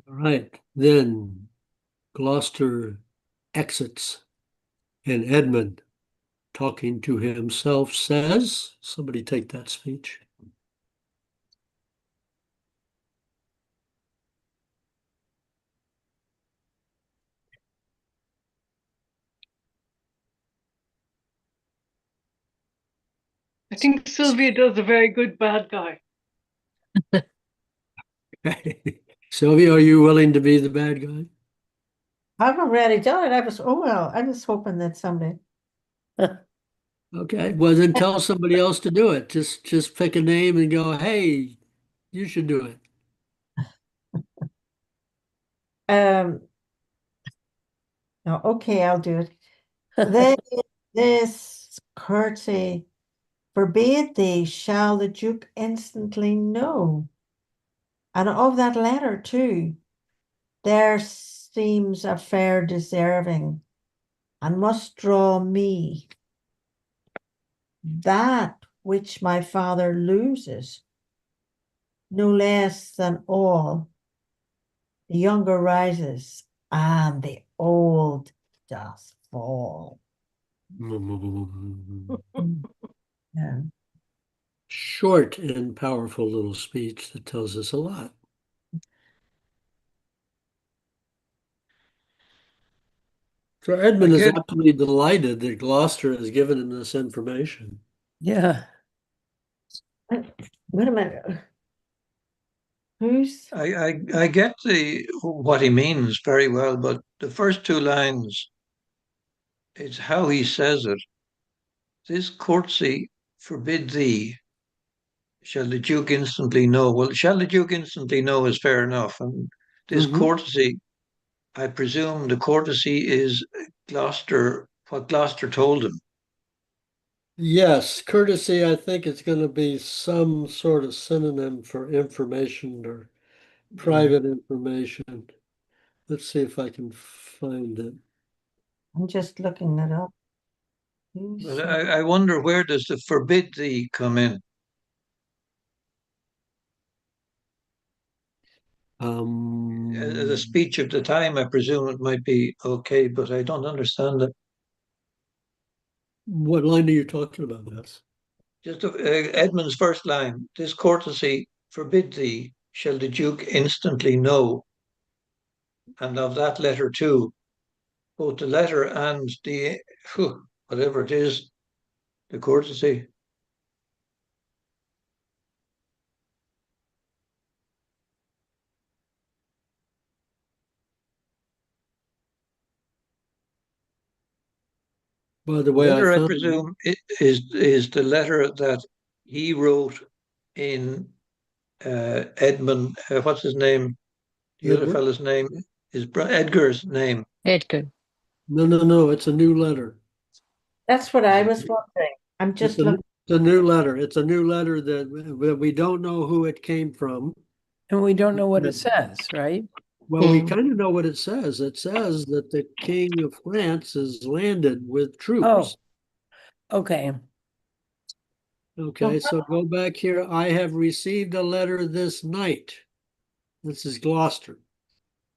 All right, then Gloucester exits, and Edmund, talking to himself, says, somebody take that speech. I think Sylvia does a very good bad guy. Sylvia, are you willing to be the bad guy? I've already done it. I was hoping that somebody. Okay, well then tell somebody else to do it. Just pick a name and go, hey, you should do it. Um, no, okay, I'll do it. Then this courtesy forbade thee, shall the Duke instantly know. And of that letter too, there seems a fair deserving, and must draw me that which my father loses, no less than all. The younger rises, and the old doth fall. Yeah. Short and powerful little speech that tells us a lot. So Edmund is Again, absolutely delighted that Gloucester has given him this information. Yeah. Wait a minute. Who's I get the what he means very well, but the first two lines, it's how he says it. This courtesy forbid thee, shall the Duke instantly know. Well, shall the Duke instantly know is fair enough. And this courtesy, I presume the courtesy is Gloucester, what Gloucester told him. Yes, courtesy, I think it's going to be some sort of synonym for information or private information. Let's see if I can find it. I'm just looking it up. But I wonder, where does the forbid thee come in? As a speech of the time, I presume it might be okay, but I don't understand it. What line are you talking about, this? Just Edmund's first line, this courtesy forbid thee, shall the Duke instantly know. And of that letter too, both the letter and the, whatever it is, the courtesy. By the The way, I letter, I found presume, is the letter that he wrote in Edmund, what's his name? The other Edward. fellow's name is Edgar's name. Edgar. No, it's a new letter. That's what I was wondering. I'm It's just looking. a new letter. It's a new letter that we don't know who it came from. And we don't know what it says, right? Well, we kind of know what it says. It says that the King of France has landed with Oh, troops. okay. Okay, so go back here. I have received a letter this night. This is Gloucester.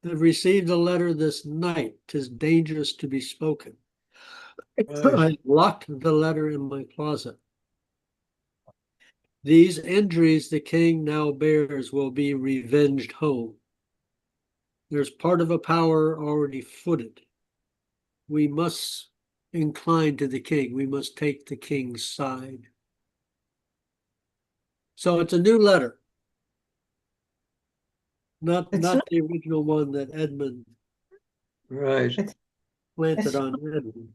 have received a letter this night. 'Tis dangerous to be spoken. Right. I locked the letter in my closet. These injuries the king now bears will be revenged home. There's part of a power already footed. We must incline to the king. We must take the king's side. So it's a new letter, not It's not, the original one that Edmund Right. it's, planted it's, on Edmund.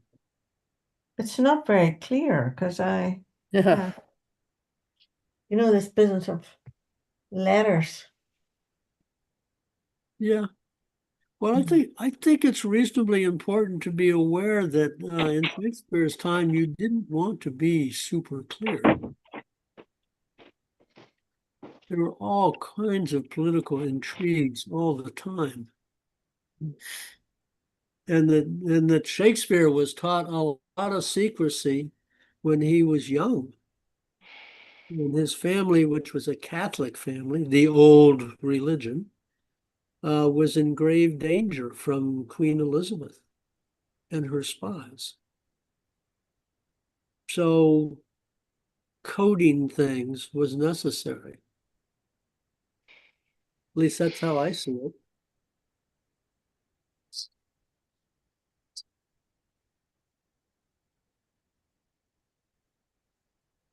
it's not very clear because Yeah. this business of letters. Yeah. Well, I think it's reasonably important to be aware that in Shakespeare's time, you didn't want to be super clear. There were all kinds of political intrigues all the time. And that Shakespeare was taught a lot of secrecy when he was young. And his family, which was a Catholic family, the old religion, was in grave danger from Queen Elizabeth and her spies. So coding things was necessary. At least that's how I see it.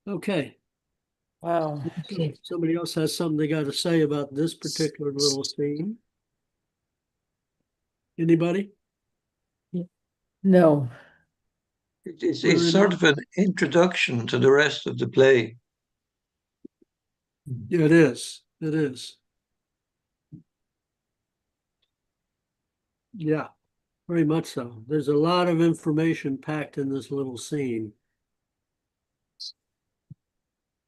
Okay. Wow. Okay. Somebody else has something they got to say about this particular little scene. Anybody? No. It's sort of an introduction to the rest of the play. Yeah, it is. It is. Yeah, very much so. There's a lot of information packed in this little scene.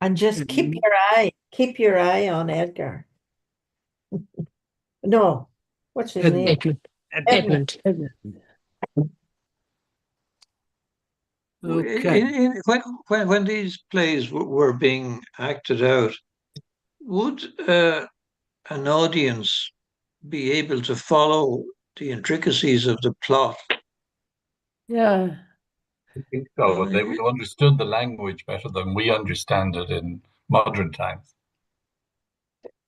And just keep And your eye on Edgar. No, what's his name? Edmund. Edmund. Edmund. okay. When these plays were being acted out, would an audience be able to follow the intricacies of the plot? Yeah. I think so. They would have understood the language better than we understand it in modern times.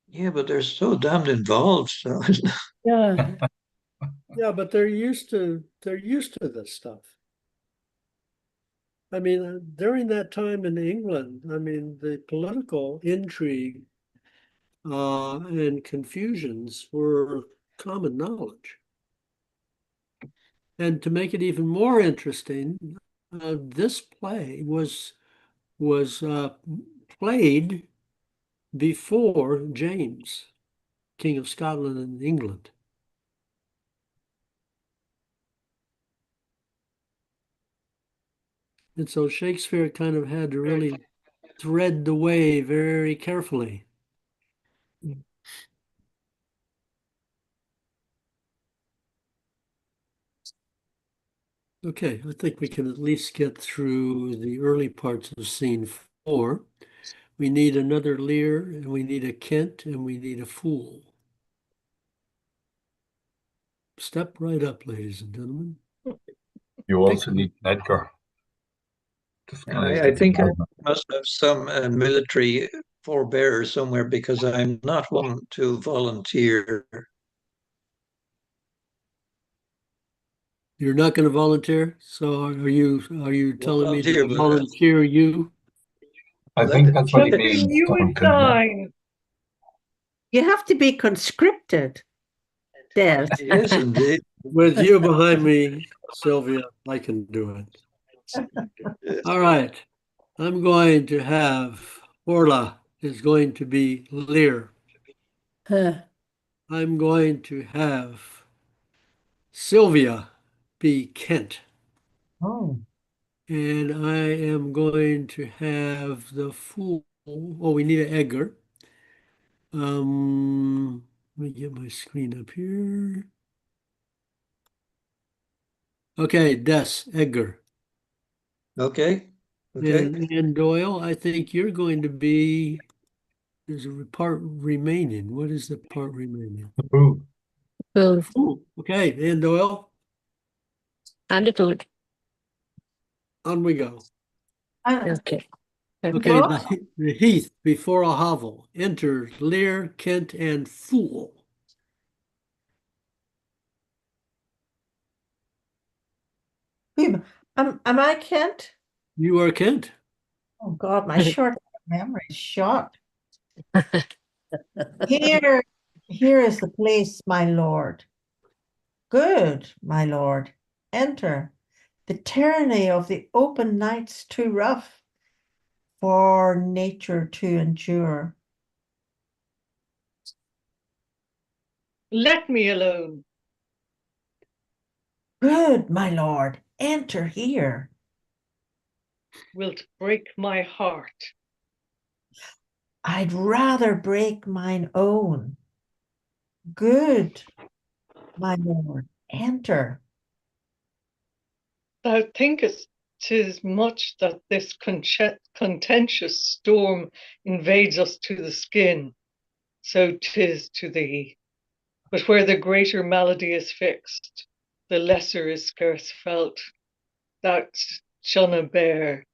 Yeah, but they're so damned involved. So Yeah. Yeah, but they're used to this stuff. I mean, during that time in England, I mean, the political intrigue and confusions were common knowledge. And to make it even more interesting, this play was played before James, King of Scotland and England. And so Shakespeare kind of had to really thread the way very carefully. Okay, I think we can at least get through the early parts of scene 4. We need another Lear, and we need a Kent, and we need a Fool. Step right up, ladies and gentlemen. You also need Edgar disguised I as an think I Edmund. must have some military forebears somewhere because I'm not one to volunteer. You're not going to volunteer, so are you telling me Volunteer, to but volunteer you? I think that's what he Something means, you would Duncan. Yeah. sign. You have to be conscripted, Des. yes, indeed. With you behind me, Sylvia, I can do it. Yes. All right. I'm going to have Orla is going to be Lear. Huh. I'm going to have Sylvia be Kent. Oh, And I am going to have the Fool. Oh, we need an Edgar. Let me get my screen up here. Okay, Des, Edgar. Okay. Okay. And Doyle, I think you're going to be, there's a part remaining. What is the part remaining? Ooh. Food. Ooh, okay, and Doyle, And the food. on we go. Okay. Okay, Go. the heath before a hovel. Enter Lear, Kent, and Fool. Am I Kent? You are Kent. Oh God, my short memory is shot. Here, here is the place, my lord. Good, my lord. Enter. The tyranny of the open night's too rough for nature to endure. Let me alone. Good, my lord. Enter here. Wilt break my heart. I'd rather break mine own. Good, my lord. Enter. Thou thinkest 'tis much that this contentious storm invades us to the skin, so 'tis to thee. But where the greater malady is fixed, the lesser is scarce felt. Thou shouldna bear,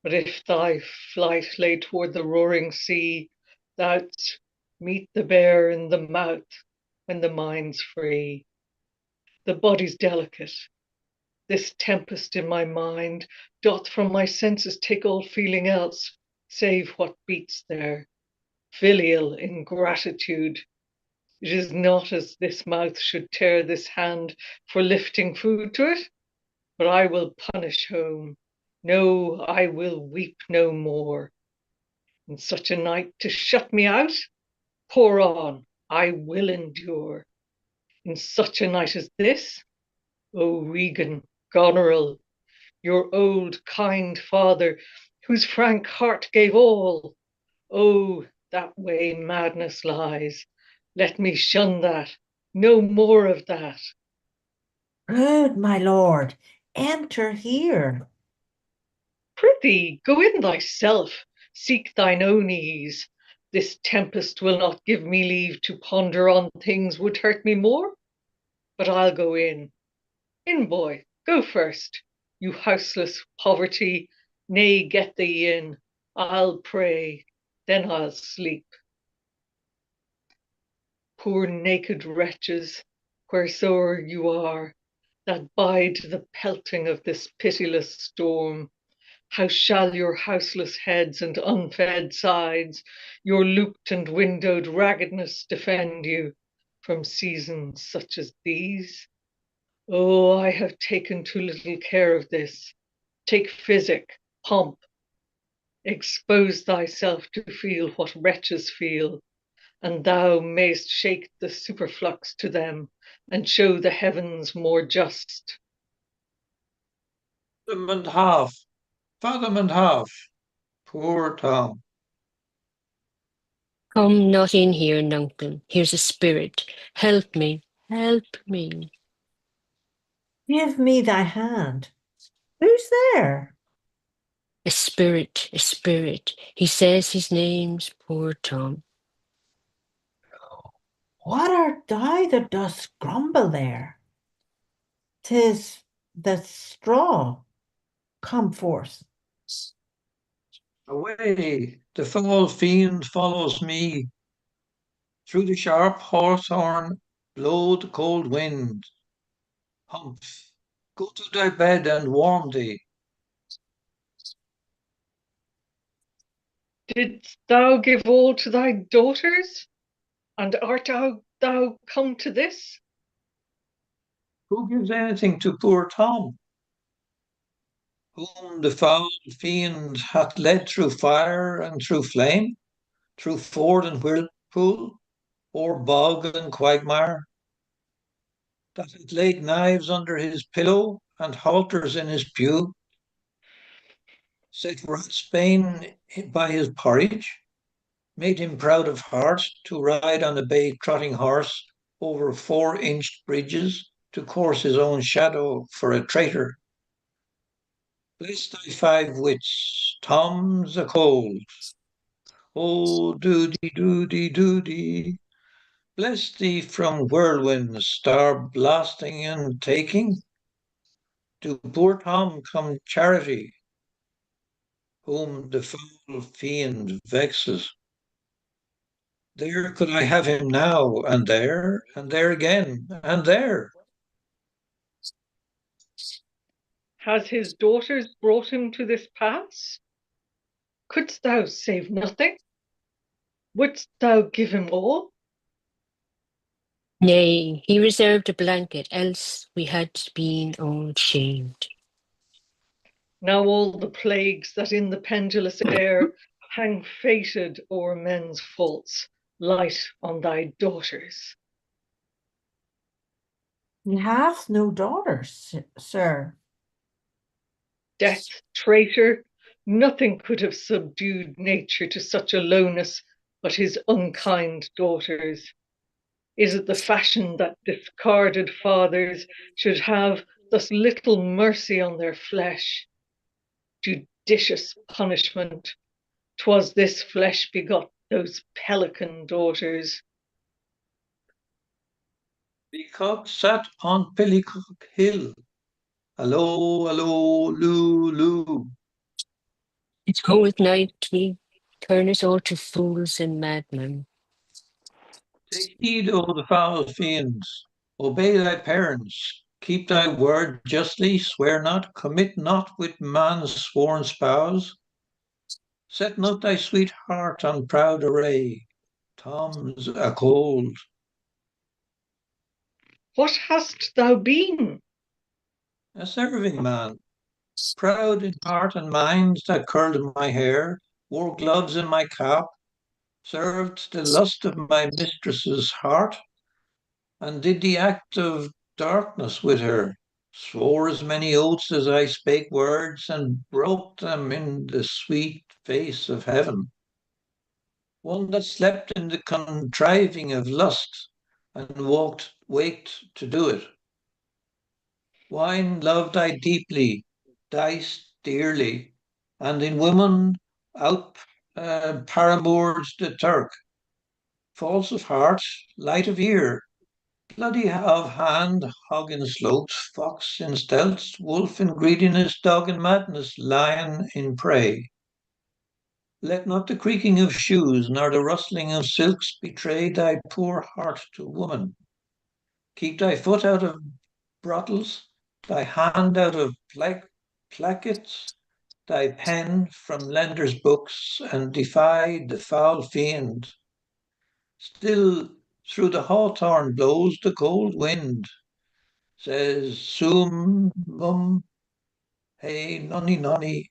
but if thy flight lay toward the roaring sea, thou'lt meet the bear in the mouth when the mind's free. The body's delicate. This tempest in my mind doth from my senses take all feeling else, save what beats there. Filial ingratitude. It is not as this mouth should tear this hand for lifting food to it, but I will punish home. No, I will weep no more. In such a night to shut me out? Pour on, I will endure. In such a night as this? O Regan, Goneril, your old kind father, whose frank heart gave all. Oh, that way madness lies. Let me shun that. No more of that. Good, my lord. Enter here. Prithee, go in thyself. Seek thine own ease. This tempest will not give me leave to ponder on things would hurt me more. But I'll go in. In, boy, go first. You houseless poverty, nay, get thee in. I'll pray, then I'll sleep. Poor naked wretches, wheresoe'er you are, that bide the pelting of this pitiless storm, how shall your houseless heads and unfed sides, your looped and windowed raggedness defend you from seasons such as these? Oh, I have taken too little care of this. Take physic, pomp, expose thyself to feel what wretches feel, and thou mayst shake the superflux to them and show the heavens more just. Fathom and half, fathom and half. Poor Tom. Come not in here, nuncle. Here's a spirit. Help me. Help me. Give me thy hand. Who's there? A spirit, a spirit. He says his name's poor Tom. What art thou that dost grumble there? 'Tis the straw. Come forth. Away, the foul fiend follows me. Through the sharp hawthorn blow the cold wind. Humph, go to thy bed and warm thee. Didst thou give all to thy daughters? And art thou come to this? Who gives anything to poor Tom, whom the foul fiend hath led through fire and through flame, through ford and whirlpool, o'er bog and quagmire, that hath laid knives under his pillow and halters in his pew, set ratsbane by his porridge, made him proud of heart to ride on a bay trotting horse over 4-inched bridges to course his own shadow for a traitor. Bless thy 5 wits, Tom's a cold. Oh, doody, doody, doody. Bless thee from whirlwinds, star blasting and taking. To poor Tom come charity, whom the foul fiend vexes. There could I have him now, and there again, and there. Has his daughters brought him to this pass? Couldst thou save nothing? Wouldst thou give him all? Nay, he reserved a blanket, else we had been all shamed. Now all the plagues that in the pendulous air hang fated o'er men's faults light on thy daughters. He hath no daughters, sir. Death, traitor, nothing could have subdued nature to such a lowness but his unkind daughters. Is it the fashion that discarded fathers should have thus little mercy on their flesh? Judicious punishment. 'Twas this flesh begot those pelican daughters. Peacock sat on Pillicock Hill. Allo, allo, loo, loo. It's cold night, we turn us all to fools and madmen. Take heed, O the foul fiends. Obey thy parents. Keep thy word justly. Swear not. Commit not with man's sworn spouse. Set not thy sweet heart on proud array. Tom's a cold. What hast thou been? A serving man, proud in heart and mind, that curled my hair, wore gloves in my cap, served the lust of my mistress's heart, and did the act of darkness with her, swore as many oaths as I spake words, and broke them in the sweet face of heaven. One that slept in the contriving of lust, and waked to do it. Wine loved I deeply, dice dearly, and in women out paramours the Turk. False of heart, light of ear, bloody of hand, hog in slopes, fox in stealth, wolf in greediness, dog in madness, lion in prey. Let not the creaking of shoes nor the rustling of silks betray thy poor heart to woman. Keep thy foot out of brothels, thy hand out of plackets, thy pen from lenders' books, and defy the foul fiend. Still through the hawthorn blows the cold wind, says Sum mum, hey nonny nonny,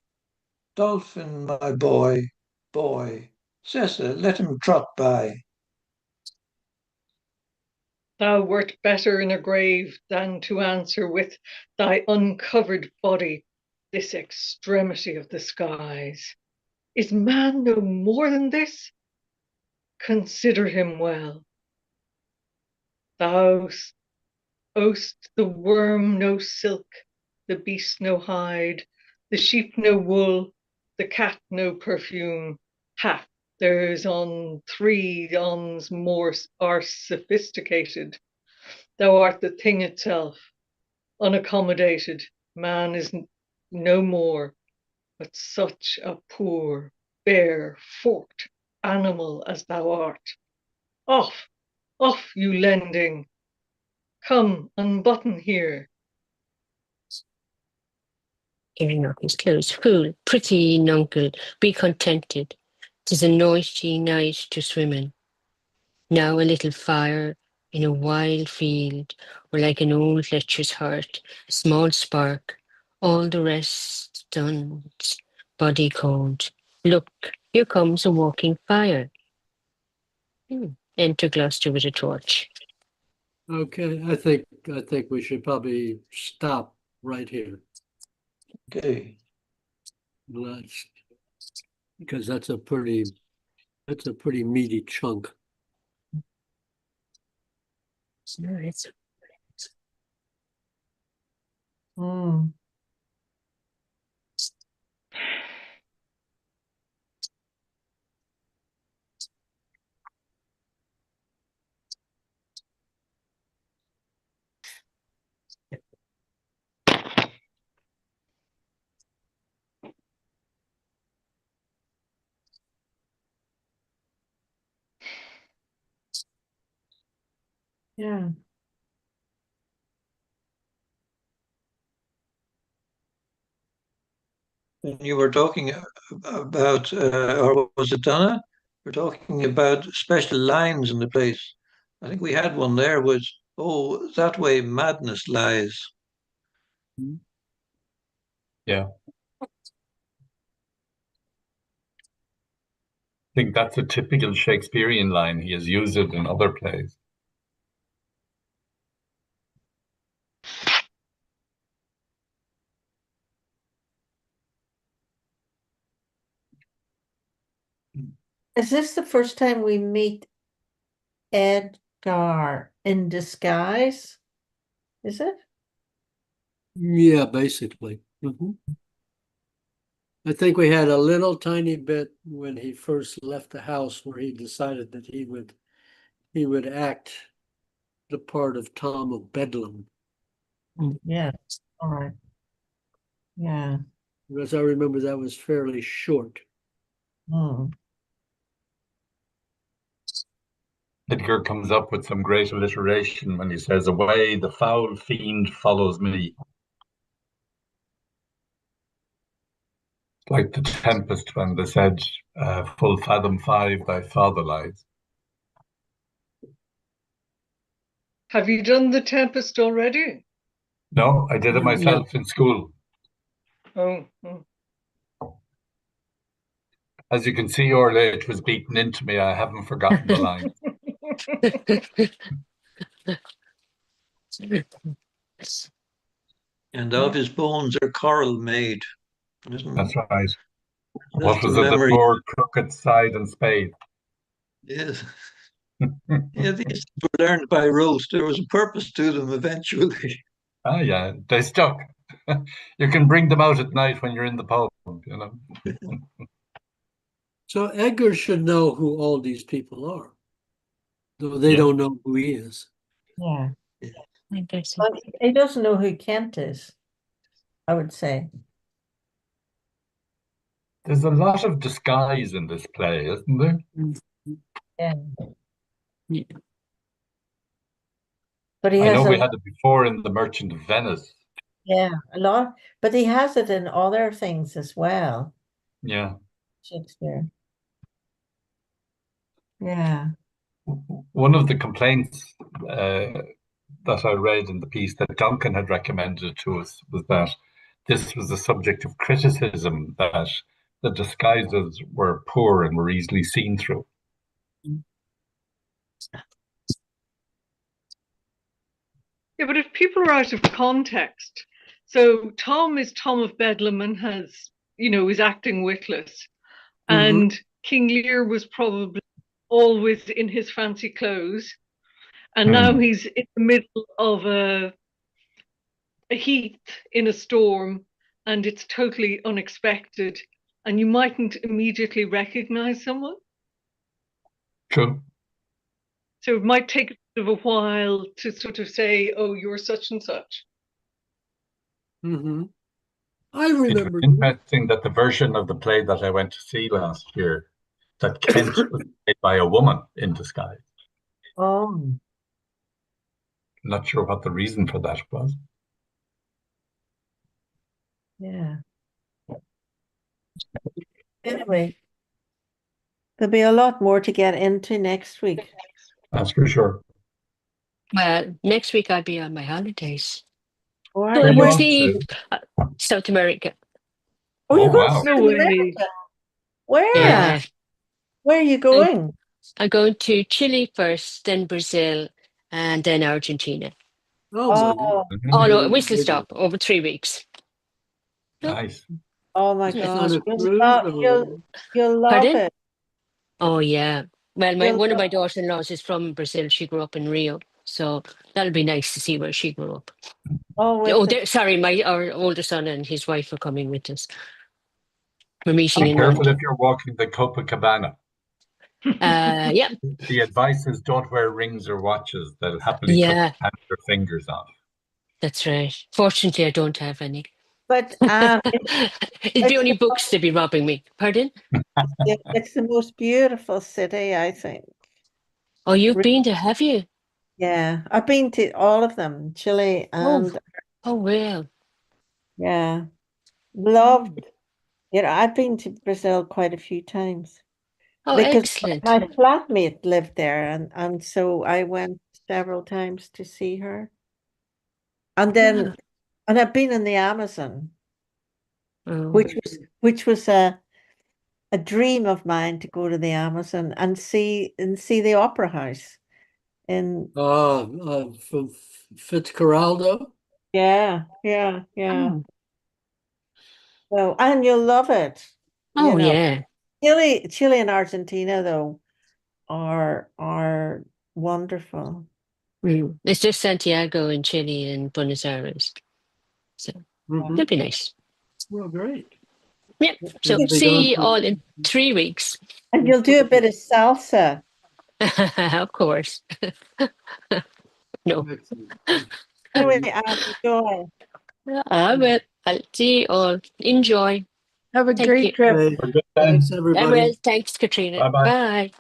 Dolphin, my boy, boy, Cessa, let him trot by. Thou wert better in a grave than to answer with thy uncovered body this extremity of the skies. Is man no more than this? Consider him well. Thou owest the worm no silk, the beast no hide, the sheep no wool, the cat no perfume. Ha! There's on three ons more are sophisticated. Thou art the thing itself, unaccommodated. Man is no more, but such a poor, bare, forked animal as thou art. Off, off, you lending! Come, unbutton here. Tearing off his clothes. Fool, pretty nuncle, be contented. 'Tis a noisy night to swim in. Now a little fire in a wild field, or like an old lecher's heart, a small spark, all the rest done, body cold. Look, here comes a walking fire. Enter Gloucester with a torch. Okay, I think we should probably stop right here. Okay. Let's, because that's a pretty meaty chunk. Nice. Mm. Yeah. And you were talking about, or was it Donna? We're talking about special lines in the place. I think we had one there was, oh, that way madness lies. Yeah. I think that's a typical Shakespearean line. He has used it in other plays. Is this the first time we meet Edgar in disguise? Is it? Yeah, basically. I think we had a little tiny bit when he first left the house where he decided that he would act the part of Tom of Bedlam. Yeah. All right. Yeah. Because I remember that was fairly short. Hmm. Edgar comes up with some great alliteration when he says, "Away, the foul fiend follows me." Like the Tempest when they said, "Full fathom 5, thy father lies." Have you done the Tempest already? No, I did it Yeah. myself in school. Oh. As you can see, Orla, it was beaten into me. I haven't forgotten the line. And of his bones are coral made. That's right. What Just a was it? The memory. poor crooked side and spade. Yes. Yeah, these were learned by rote. There was a purpose to them eventually. Ah, yeah, they stuck. You can bring them out at night when you're in the pub, you know. So Edgar should know who all these people are, though they Yeah. don't know who he is. Yeah. Interesting. But he doesn't know who Kent is, I would say. There's a lot of disguise in this play, isn't there? Yeah. Yeah. But he I has know a we had it before in The Merchant of Venice. yeah, a lot, but he has it in other things as well, Yeah. Shakespeare. Yeah. One of the complaints that I read in the piece that Duncan had recommended to us was that this was a subject of criticism, that the disguises were poor and were easily seen through. Yeah, but if people are out of context, so Tom is Tom of Bedlam and has, is acting witless. And King Lear was probably always in his fancy clothes. And now he's in the middle of a heat in a storm, and it's totally unexpected. And you mightn't immediately recognize someone. True. So it might take a bit of a while to sort of say, oh, you're such and such. I It was remember. interesting that the version of the play that I went to see last year, that Kent was played by a woman in disguise. Oh, Not sure what the reason for that was. yeah. Anyway, there'll be a lot more to get into next week. That's for sure. Well, next week I'll be on my holidays. Oh, Where are you where, off to? South America. oh, you're Oh, going to wow. No South way. America? Where? Yeah. Where are you going? I'm going to Chile first, then Brazil, and then Argentina. Oh my Oh, Oh no, a goodness. whistle stop over 3 weeks. Nice. oh my It's on gosh. a cruise or You'll love Pardon? it. Oh yeah. Well, You'll one of love my daughters-in-laws is from Brazil. She grew up in Rio, so that'll be nice to see where she grew up. Oh, Oh, with the sorry, our older son and his wife are coming with us. We're meeting Be in careful if London. you're walking the Copacabana. Yeah, The advice is don't wear rings or watches. They'll happily cut yeah, your fingers off. that's right. Fortunately, I don't have any. but It'd be only books to be robbing me. Pardon? it's the most beautiful city, I think. Oh, you've Re- been there, have you? Yeah, I've been to all of them, Chile Oh, and oh well. yeah, loved. You know, I've been to Brazil quite a few times Oh, because excellent. my flatmate lived there, and so I went several times to see her. And then, Yeah. and I've been in the Amazon, Oh, which was a dream of mine to go to the Amazon and see the opera house. In From Fitzcarraldo. yeah, yeah, yeah. oh, So and you'll love it, you oh know. yeah. Chile and Argentina though are wonderful. Mm. It's just Santiago and Chile and Buenos Aires. So Hmm. it'll be nice. Well, great. Yep. So It'll be gone see you all in for 3 weeks. And you'll do a bit of salsa. Of course. No. excellent. Anyway, enjoy. I will. I'll see you all. Enjoy. Have a Thank you. great trip. Okay. Have a good day. Thanks, I will. everybody. Thanks, Katrina. Bye bye. Bye.